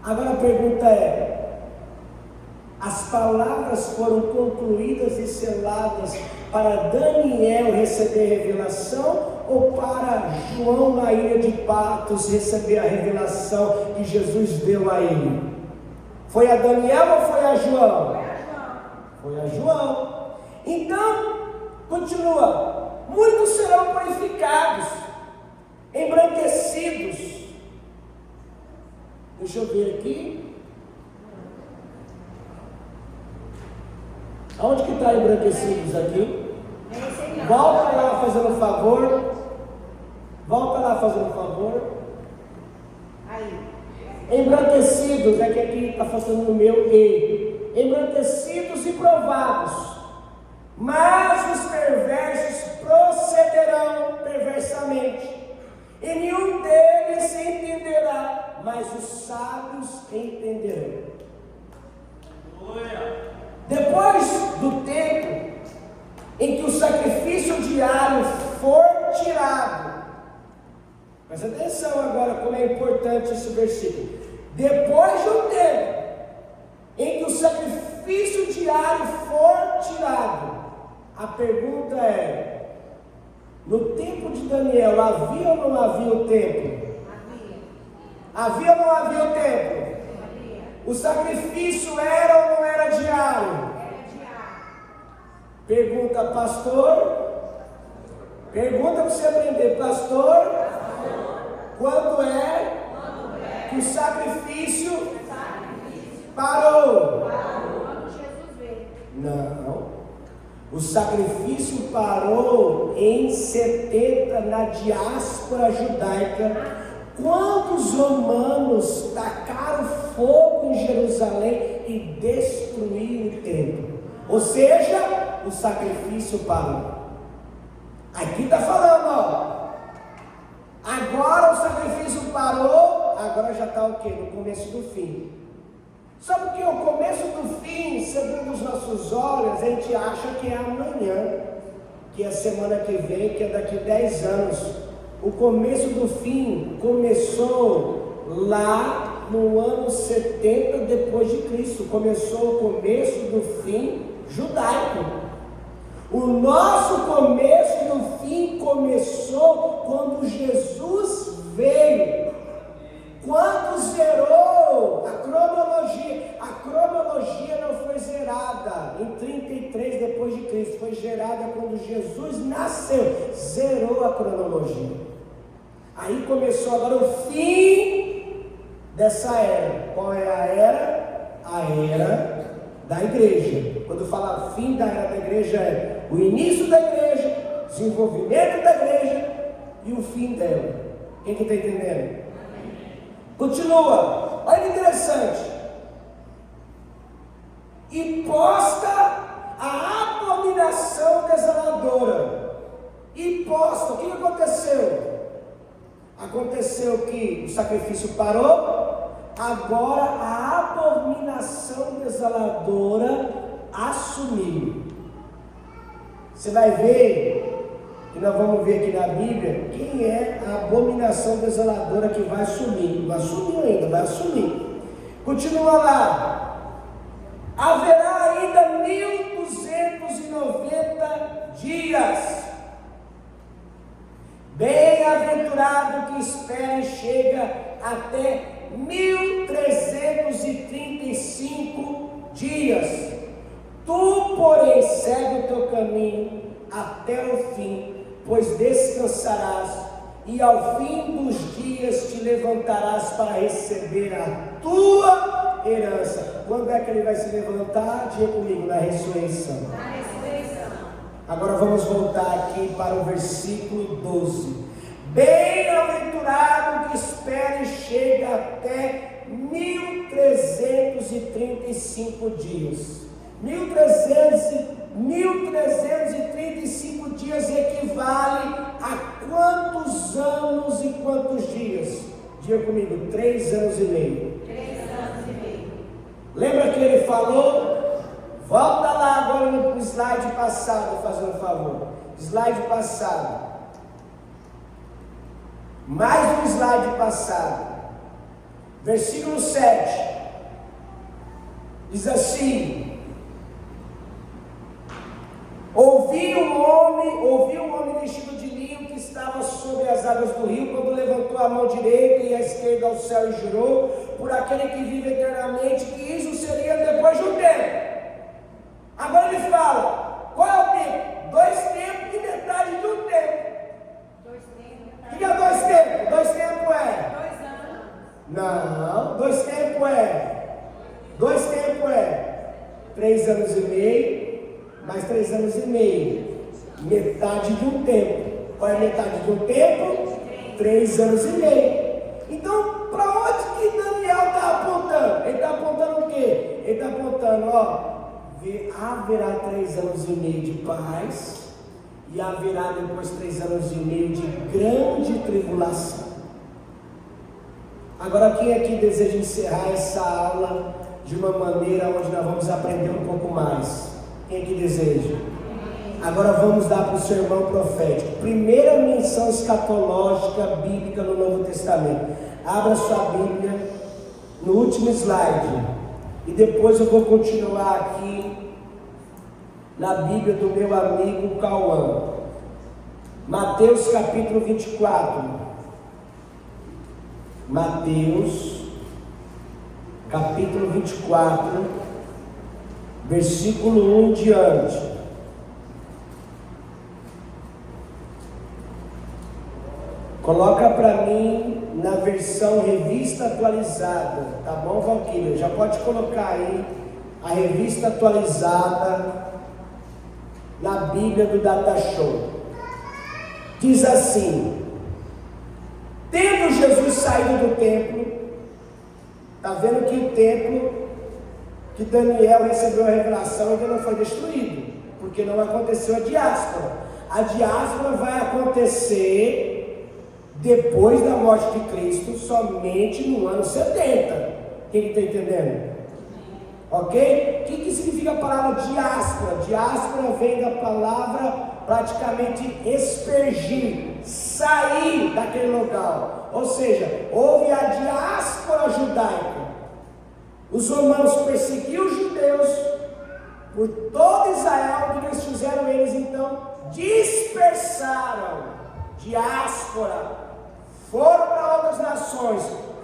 Agora a pergunta é: as palavras foram concluídas e seladas para Daniel receber revelação, ou para João na ilha de Patmos receber a revelação que Jesus deu a ele? Foi a Daniel ou foi a João? Foi a João. Então, continua: muitos serão purificados, embranquecidos. Deixa eu ver aqui. Aonde que está embranquecidos aqui? Volta lá fazendo favor. Volta lá fazendo favor. Aí. Embranquecidos, é que aqui está faltando no meu E. Embranquecidos e provados. Mas os perversos procederão perversamente, e nenhum deles entenderá, mas os sábios entenderão. Depois do tempo em que o sacrifício diário for tirado, presta atenção agora como é importante esse versículo. Depois do tempo em que o sacrifício diário for tirado, a pergunta é: no tempo de Daniel havia ou não havia o templo? Havia ou não havia o templo? O sacrifício era ou não era diário? Pergunta, pastor. Pergunta para você aprender, pastor. Quando é que o sacrifício parou? Quando Jesus veio. Não. O sacrifício parou em 70 na diáspora judaica, quando os romanos tacaram fogo em Jerusalém e destruíram o templo. Ou seja, o sacrifício parou. Aqui está falando, ó. Agora o sacrifício parou, agora já está o quê? No começo do fim. Sabe que o começo do fim, segundo os nossos olhos, a gente acha que é amanhã, que é semana que vem, que é daqui 10 anos. O começo do fim começou lá no ano 70 depois de Cristo. Começou o começo do fim judaico. O nosso começo do fim começou quando Jesus veio. Quando zerou a cronologia não foi zerada em 33 depois de Cristo, foi gerada quando Jesus nasceu, zerou a cronologia. Aí começou agora o fim dessa era. Qual é a era? A era da igreja. Quando fala fim da era da igreja, é o início da igreja, desenvolvimento da igreja e o fim dela. Quem que está entendendo? Continua, olha que interessante. E posta a abominação desoladora. E posta, o que aconteceu? Aconteceu que o sacrifício parou, agora a abominação desoladora assumiu. Você vai ver, que nós vamos ver aqui na Bíblia, quem é a abominação desoladora que vai assumir. Não assumiu ainda, vai assumir. Continua lá. Haverá ainda 1290 dias. Bem-aventurado que espera e chega até 1335 dias. Tu, porém, segue o teu caminho até o fim, pois descansarás, e ao fim dos dias te levantarás para receber a tua herança. Quando é que ele vai se levantar? Diga comigo, na ressurreição. Na ressurreição. Agora vamos voltar aqui para o versículo 12. Bem-aventurado que espera e chega até 1335 dias. 1335 dias equivale a quantos anos e quantos dias? Diga comigo, 3 anos e meio. 3 anos e meio. Lembra que ele falou? Volta lá agora no slide passado, fazendo um favor. Slide passado. Mais um slide passado. Versículo 7. Diz assim: Ouvi um homem vestido de linho que estava sobre as águas do rio, quando levantou a mão direita e a esquerda ao céu e jurou, por aquele que vive eternamente, que isso seria depois de um tempo. Agora ele fala, qual é o tempo? 2 tempos e metade de um tempo. 2 tempos. O que é 2 tempos? 2 tempos é? 2 anos. Não, 2 tempos é? 2 tempos é 3 anos e meio. Mais 3 anos e meio, metade de um tempo. Qual é a metade de um tempo? 3 anos e meio. Então, para onde que Daniel está apontando? Ele está apontando o quê? Ele está apontando, haverá 3 anos e meio de paz, e haverá depois 3 anos e meio de grande tribulação. Agora, quem aqui deseja encerrar essa aula de uma maneira onde nós vamos aprender um pouco mais? Quem que deseja? Agora vamos dar para o sermão profético. Primeira menção escatológica bíblica no Novo Testamento. Abra sua Bíblia no último slide. E depois eu vou continuar aqui na Bíblia do meu amigo Cauã. Mateus capítulo 24. Mateus capítulo 24. Versículo 1 em diante. Coloca para mim na versão revista atualizada, tá bom, Valquíria? Já pode colocar aí a revista atualizada na Bíblia do Data Show. Diz assim: tendo Jesus saído do templo, está vendo que o templo que Daniel recebeu a revelação ainda não foi destruído. porque não aconteceu a diáspora. A diáspora vai acontecer depois da morte de Cristo, somente no ano 70. Quem está entendendo? Ok? O que significa a palavra diáspora? Diáspora vem da palavra praticamente aspergir, sair daquele local. Ou seja, houve a diáspora judaica. Os romanos perseguiam os judeus por todo Israel. O que eles fizeram? Eles então dispersaram, diáspora, foram para outras nações,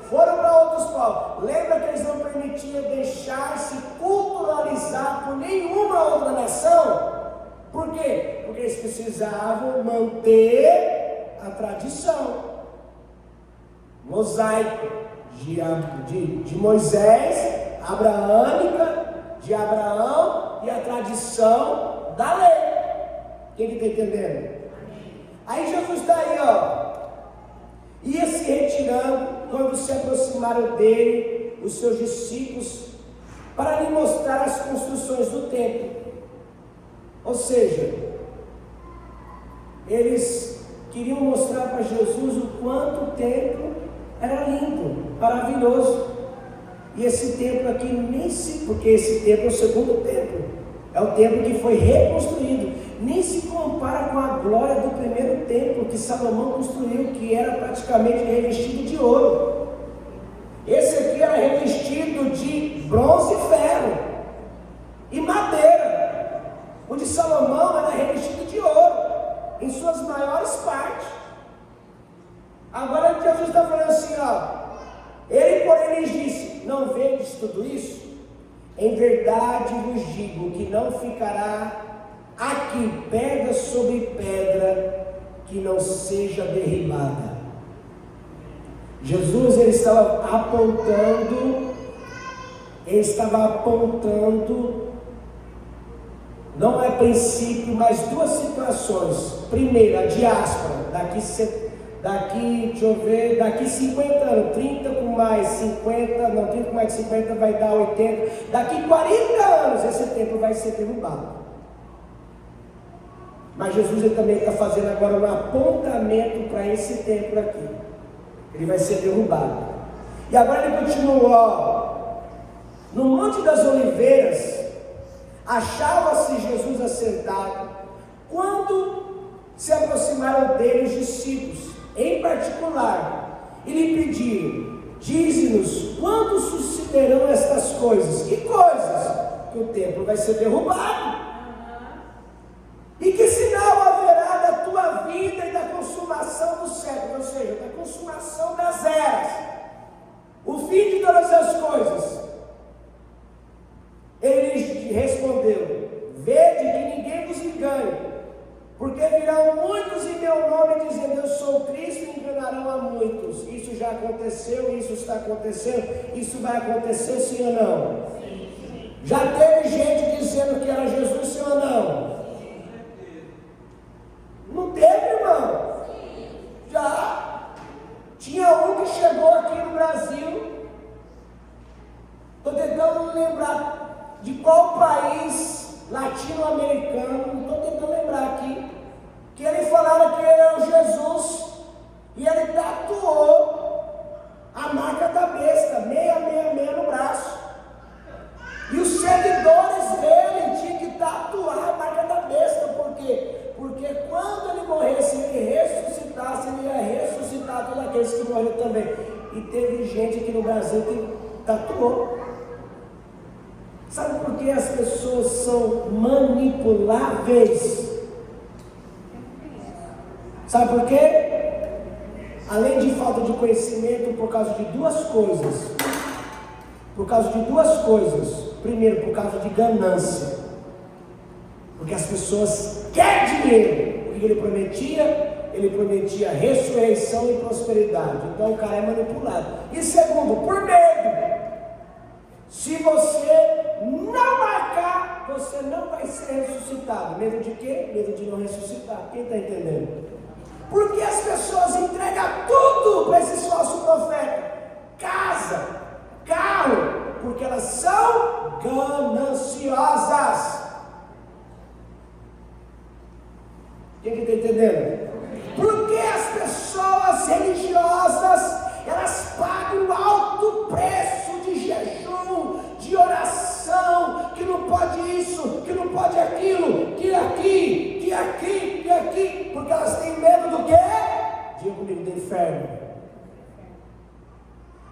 foram para outros povos. Lembra que eles não permitiam deixar-se culturalizar por nenhuma outra nação? Por quê? Porque eles precisavam manter a tradição mosaica de Moisés, abraâmica, de Abraão, e a tradição da lei. Quem que está entendendo? Aí Jesus está aí, ia se retirando. Quando se aproximaram dele, os seus discípulos, para lhe mostrar as construções do templo. Ou seja, eles queriam mostrar para Jesus o quanto o templo era lindo, maravilhoso. E esse templo aqui, porque esse templo é o segundo templo, é o templo que foi reconstruído, nem se compara com a glória do primeiro templo que Salomão construiu, que era praticamente revestido de ouro. Esse aqui era revestido de bronze e ferro e madeira. O de Salomão era revestido de ouro, em suas maiores partes. Agora Jesus está falando assim, ele porém lhes disse: não vedes tudo isso? Em verdade vos digo que não ficará aqui pedra sobre pedra que não seja derribada. Jesus ele estava apontando, não é princípio, mas duas situações. Primeiro, a diáspora, daqui 50 anos, 30 com mais 50, não, 30 com mais 50 vai dar 80, daqui 40 anos esse templo vai ser derrubado. Mas Jesus ele também está fazendo agora um apontamento para esse templo aqui, ele vai ser derrubado. E agora ele continua, no Monte das Oliveiras, achava-se Jesus assentado, quando se aproximaram dele os discípulos, em particular, e lhe pediram: dize-nos, quando sucederão estas coisas? Que coisas? Que o templo vai ser derrubado. E que sinal haverá da tua vida e da consumação dos séculos? Ou seja, da consumação das eras, o fim de todas as coisas. Ele lhes respondeu: vede que ninguém vos engane, porque virão muitos em meu nome dizendo: eu sou Cristo, e enganarão a muitos. Isso já aconteceu, isso está acontecendo, isso vai acontecer, sim ou não? Sim. Já teve gente dizendo que era Jesus, sim ou não? Não teve, irmão? Já. Tinha um que chegou aqui no Brasil, estou tentando lembrar de qual país latino-americano, não estou tentando lembrar aqui, que ele falava que ele era o Jesus, e ele tatuou a marca da besta, 666 no braço, e os seguidores dele tinham que tatuar a marca da besta. Por quê? Porque quando ele morresse, ele ressuscitasse, ele ia ressuscitar todos aqueles que morreram também. E teve gente aqui no Brasil que tatuou. Sabe por que as pessoas são manipuláveis? Sabe por quê? Além de falta de conhecimento, por causa de duas coisas. Primeiro, por causa de ganância. Porque as pessoas querem dinheiro. O que ele prometia? Ele prometia ressurreição e prosperidade. Então o cara é manipulado. E segundo, por medo. Se você não marcar, você não vai ser ressuscitado. Medo de quê? Medo de não ressuscitar. Quem está entendendo? Porque as pessoas entregam tudo para esses falsos profetas: casa, carro, porque elas são gananciosas. inferno.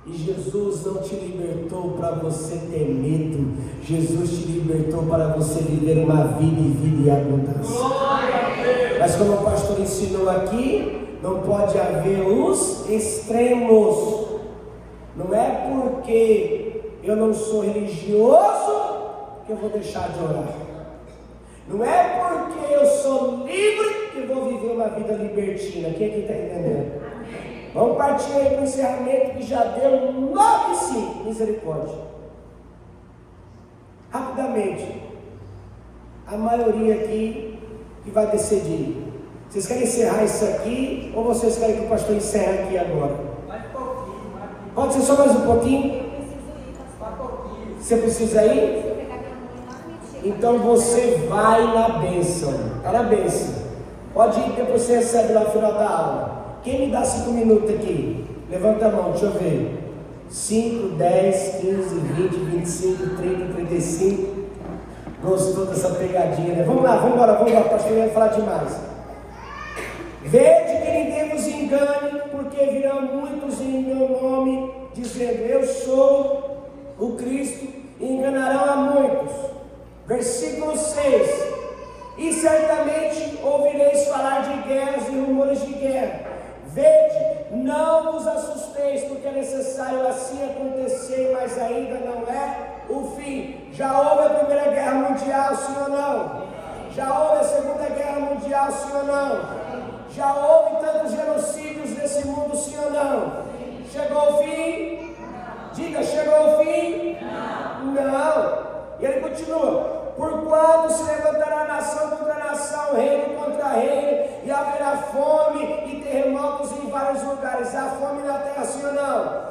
E Jesus não te libertou para você ter medo. Jesus te libertou para você viver uma vida e vida em abundância. Mas como o pastor ensinou aqui, não pode haver os extremos. Não é porque eu não sou religioso que eu vou deixar de orar. Não é porque eu sou livre que eu vou viver uma vida libertina. Quem aqui está entendendo? Amém. Vamos partir aí para o encerramento que já deu 9:05. Misericórdia. Rapidamente. A maioria aqui que vai decidir. Vocês querem encerrar isso aqui ou vocês querem que o pastor encerre aqui agora? Mais um pouquinho. Pode ser só mais um pouquinho? Eu preciso ir, pastor. Mais um pouquinho. Você precisa ir? Eu preciso pegar minha mãe lá no Mentira. Então você vai na bênção. Está na bênção. Pode ir, depois você recebe lá no final da aula. Quem me dá 5 minutos aqui? Levanta a mão, deixa eu ver. 5, 10, 15, 20, 25, 30, 35. Gostou dessa pegadinha, né? Vamos lá, vamos embora, pastor, vai falar demais. Vede que ninguém vos engane, porque virão muitos em meu nome, dizendo, eu sou o Cristo, e enganarão a muitos. Versículo 6. E certamente ouvireis falar de guerras e rumores de guerra. Vede, não vos assusteis, porque é necessário assim acontecer, mas ainda não é o fim. Já houve a Primeira Guerra Mundial, sim ou não? Já houve a Segunda Guerra Mundial, sim ou não? Já houve tantos genocídios nesse mundo, sim ou não? Chegou o fim? Diga, chegou o fim? Não. E ele continua. Porquanto se levantará nação contra nação, reino contra reino, e haverá fome e terremotos em vários lugares. Há fome na terra, sim ou não?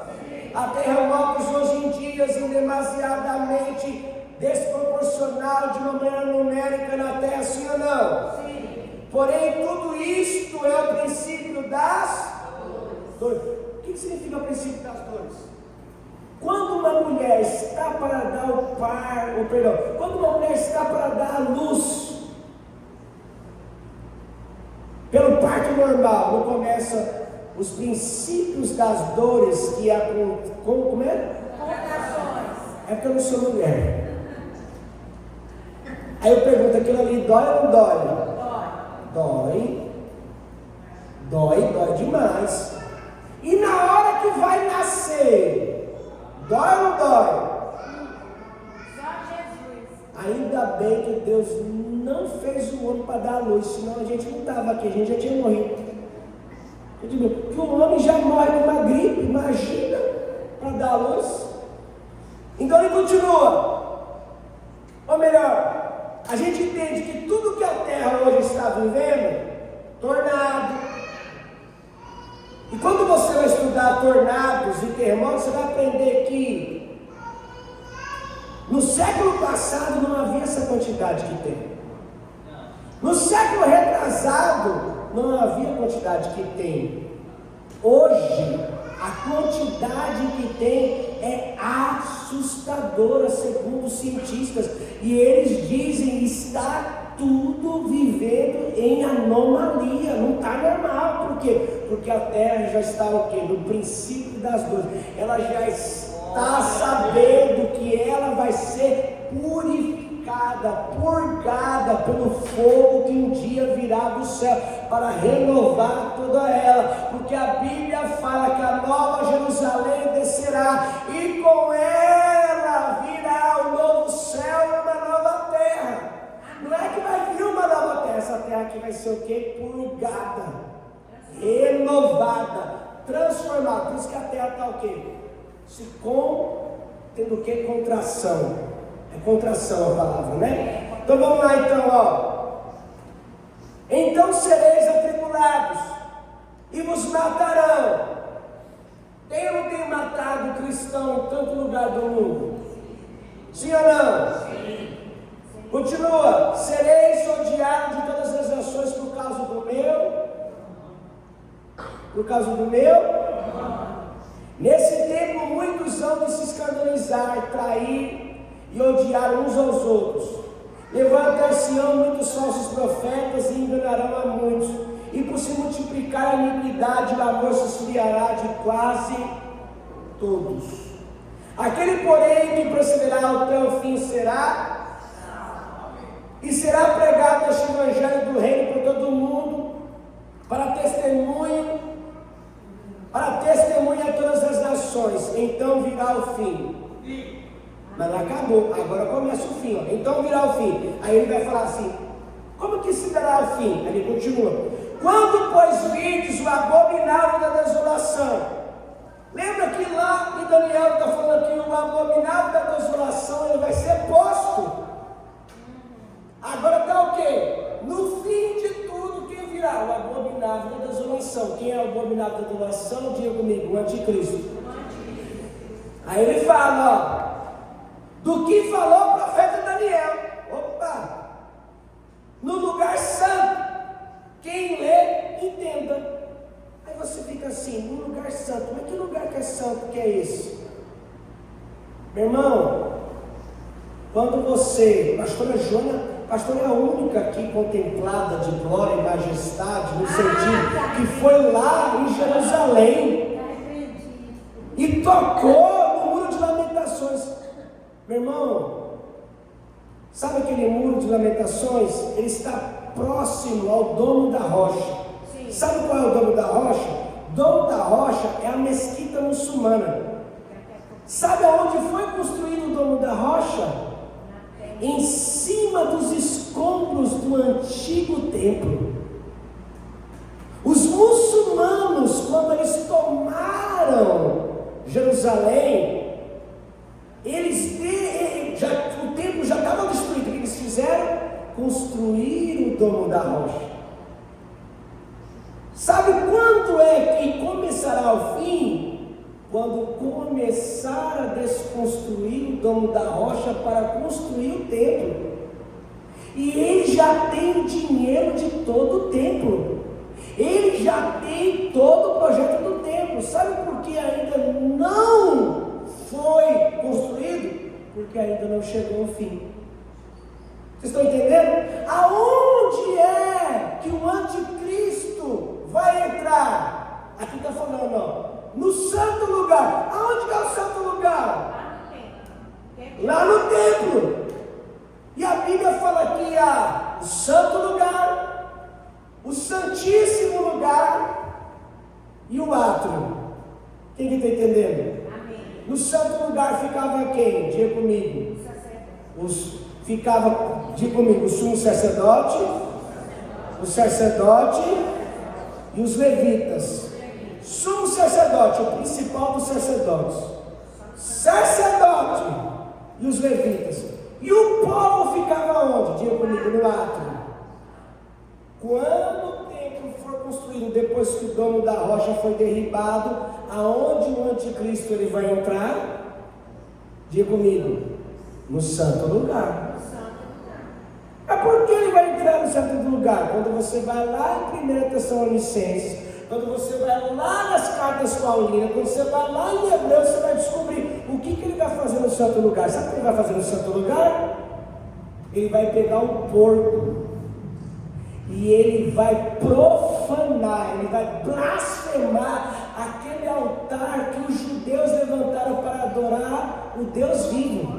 Há terremotos hoje em dia demasiadamente desproporcional, de uma maneira numérica na terra, sim ou não? Sim. Porém, tudo isto é o princípio das dores. O que significa o princípio das dores? Quando uma mulher está para dar quando uma mulher está para dar a luz, pelo parto normal, não começa os princípios das dores que como é? É porque eu não sou mulher. Aí eu pergunto, aquilo ali dói ou não dói? Dói demais. E na hora que vai nascer, dói ou não dói? Só Jesus. Ainda bem que Deus não fez o homem para dar a luz, senão a gente não estava aqui, a gente já tinha morrido. Eu digo, que o homem já morre com uma gripe, imagina, para dar a luz. Então ele continua. Ou melhor, a gente entende que tudo que a terra hoje está vivendo, tornado. E quando você vai estudar tornados e terremotos, você vai aprender que no século passado não havia essa quantidade que tem. No século retrasado não havia a quantidade que tem. Hoje, a quantidade que tem é assustadora, segundo os cientistas. E eles dizem, está tudo vivendo em anomalia, não está normal. Por quê? Porque a Terra já está o quê? No princípio das dores. Ela já está sabendo que ela vai ser purificada, purgada pelo fogo que um dia virá do céu para renovar toda ela. Porque a Bíblia fala que a nova Jerusalém descerá e com ela virá o novo céu e uma nova terra. Não é que vai vir uma nova terra, essa terra aqui vai ser o quê? Purgada, renovada, transformada. Por isso que a terra está o quê? Tendo o quê? Contração. É contração a palavra, né? Então vamos lá então, ó. Então sereis atribulados e vos matarão. Tem ou não tem matado cristão em tanto lugar do mundo? Sim ou não? Sim. Continua, sereis odiados de todas as nações por causa do meu? Por causa do meu? Nesse tempo muitos hão de se escandalizar, trair e odiar uns aos outros. Levantar-se-ão muitos falsos profetas e enganarão a muitos. e por se multiplicar a iniquidade, o amor se esfriará de quase todos. Aquele, porém, que perseverar até o fim será, e será pregado este evangelho do reino por todo o mundo, para testemunho a todas as nações. Então virá o fim. Mas não acabou, agora começa o fim, ó. Então virá o fim. Aí ele vai falar assim: como que se dará o fim? Aí ele continua: quando, pois, virdes o abominável da desolação. Lembra que lá em Daniel está falando que o abominável da desolação ele vai ser posto. Agora está o quê? No fim de tudo, quem virá? O abominável da desolação. Quem é o abominável da desolação? Diga comigo: o anticristo. Aí ele fala, ó, do que falou o profeta Daniel. Opa! No lugar santo. Quem lê, entenda. Aí você fica assim, no lugar santo. Mas que lugar que é santo que é esse? Meu irmão, quando você, pastora é a única aqui contemplada de glória e majestade, no sentido que foi lá em Jerusalém e tocou no muro de lamentações. Meu irmão, sabe aquele muro de lamentações? Ele está próximo ao Domo da Rocha. Sim. Sabe qual é o Domo da Rocha? Domo da Rocha é a mesquita muçulmana. Sabe aonde foi construído o Domo da Rocha? Em cima dos escombros do antigo templo. Os muçulmanos, quando eles tomaram Jerusalém, o templo já estava destruído. O que eles fizeram? Construir o Domo da Rocha. Sabe quando é que começará o fim? Quando começar a desconstruir o Domo da Rocha para construir o templo. E ele já tem o dinheiro de todo o templo. Ele já tem todo o projeto do templo. Sabe por que ainda não foi construído? Porque ainda não chegou ao fim. Vocês estão entendendo? Aonde é que o anticristo vai entrar? Aqui está falando, ó. No santo lugar. Aonde que é o santo lugar? Lá no templo. E a Bíblia fala que há o santo lugar, o santíssimo lugar e o átrio. Quem está entendendo? Amém. No santo lugar ficava quem? Diga comigo. Diga comigo, o sumo sacerdote, o sacerdote e os levitas. Sumo sacerdote, o principal dos sacerdotes, sacerdote e os levitas. E o povo ficava onde? Diga comigo, no átrio. Quando o templo for construído, depois que o Domo da Rocha foi derribado, aonde o anticristo ele vai entrar? Diga comigo, no santo lugar. É porque ele vai entrar no santo lugar? Quando você vai lá em 1 Tessalonicenses, quando você vai lá nas cartas paulinas, quando você vai lá em Hebreus, você vai descobrir o que ele vai fazer no santo lugar. Sabe o que ele vai fazer no santo lugar? Ele vai pegar um porco e ele vai profanar, ele vai blasfemar aquele altar que os judeus levantaram para adorar o Deus vivo.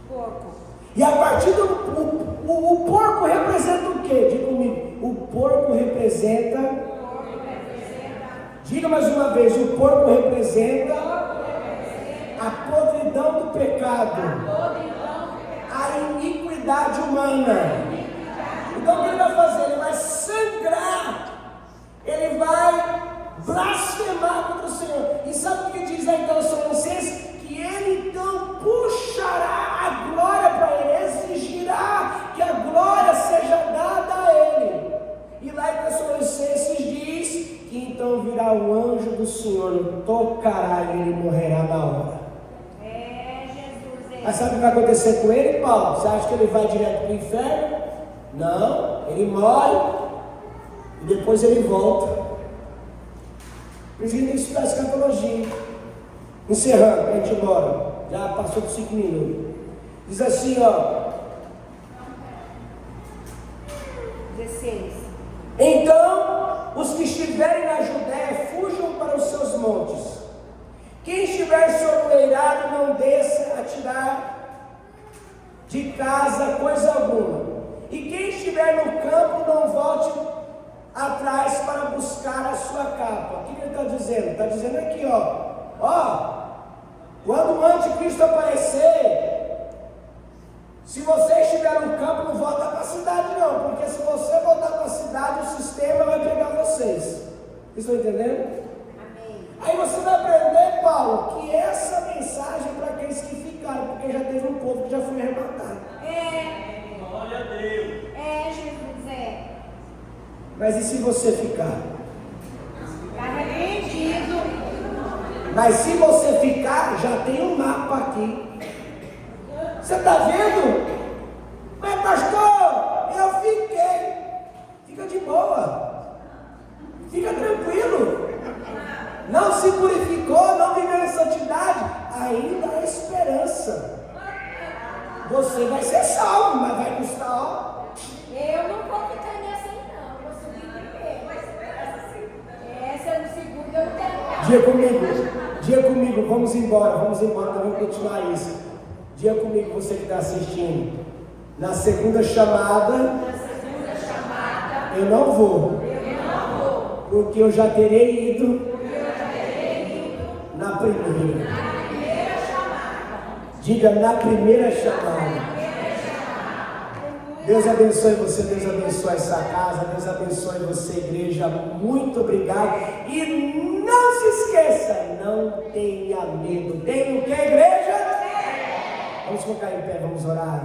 Porco. E a partir o porco representa o quê? Diga comigo. O porco representa... Diga mais uma vez, o porco representa a podridão do pecado, a iniquidade humana. Então o que ele vai fazer? Ele vai sangrar, ele vai blasfemar contra o Senhor. E sabe o que diz aí em Tessalonicenses? Que ele então puxará a glória para ele, exigirá que a glória seja dada a ele. E lá em Tessalonicenses diz que então virá o anjo do Senhor, o tocará e ele morrerá na hora. Jesus. Mas sabe o que vai acontecer com ele, Paulo? Você acha que ele vai direto para o inferno? Não, ele morre e depois ele volta. Por isso que tem que estudar escatologia. Encerrando, a gente embora. Já passou de 5 minutos. Diz assim, ó. 16. Então os que estiverem na Judéia, fujam para os seus montes. Quem estiver sobre o eirado, não desça a tirar de casa coisa alguma. E quem estiver no campo, não volte atrás para buscar a sua capa. O que ele está dizendo? Está dizendo aqui, quando o anticristo aparecer, se você estiver no campo, não volta para a cidade não, porque se você voltar para a cidade, o sistema vai pegar vocês. Vocês estão entendendo? Amém. Aí você vai aprender, Paulo, que essa mensagem é para aqueles que ficaram, porque já teve um povo que já foi arrebatado. Glória a Deus. Jesus, Mas e se você ficar? Está arrependido. Mas se você ficar, já tem um mapa aqui. Você está vendo? Mas pastor, eu fiquei. Fica de boa. Fica tranquilo. Não se purificou, não viveu em santidade. Ainda há esperança. Você vai ser salvo, mas vai custar, Eu não vou ficar nessa aí, não. Eu vou subir primeiro. Essa no segundo eu não quero. Dia comigo, vamos embora, nós vamos continuar isso. Dia comigo, você que está assistindo. Na segunda chamada, eu não vou, porque eu já terei ido na primeira. Diga, na primeira chamada. Deus abençoe você, Deus abençoe essa casa, Deus abençoe você, igreja. Muito obrigado. E não se esqueça, não tenha medo. Tem o que, igreja? Vamos colocar em pé, vamos orar.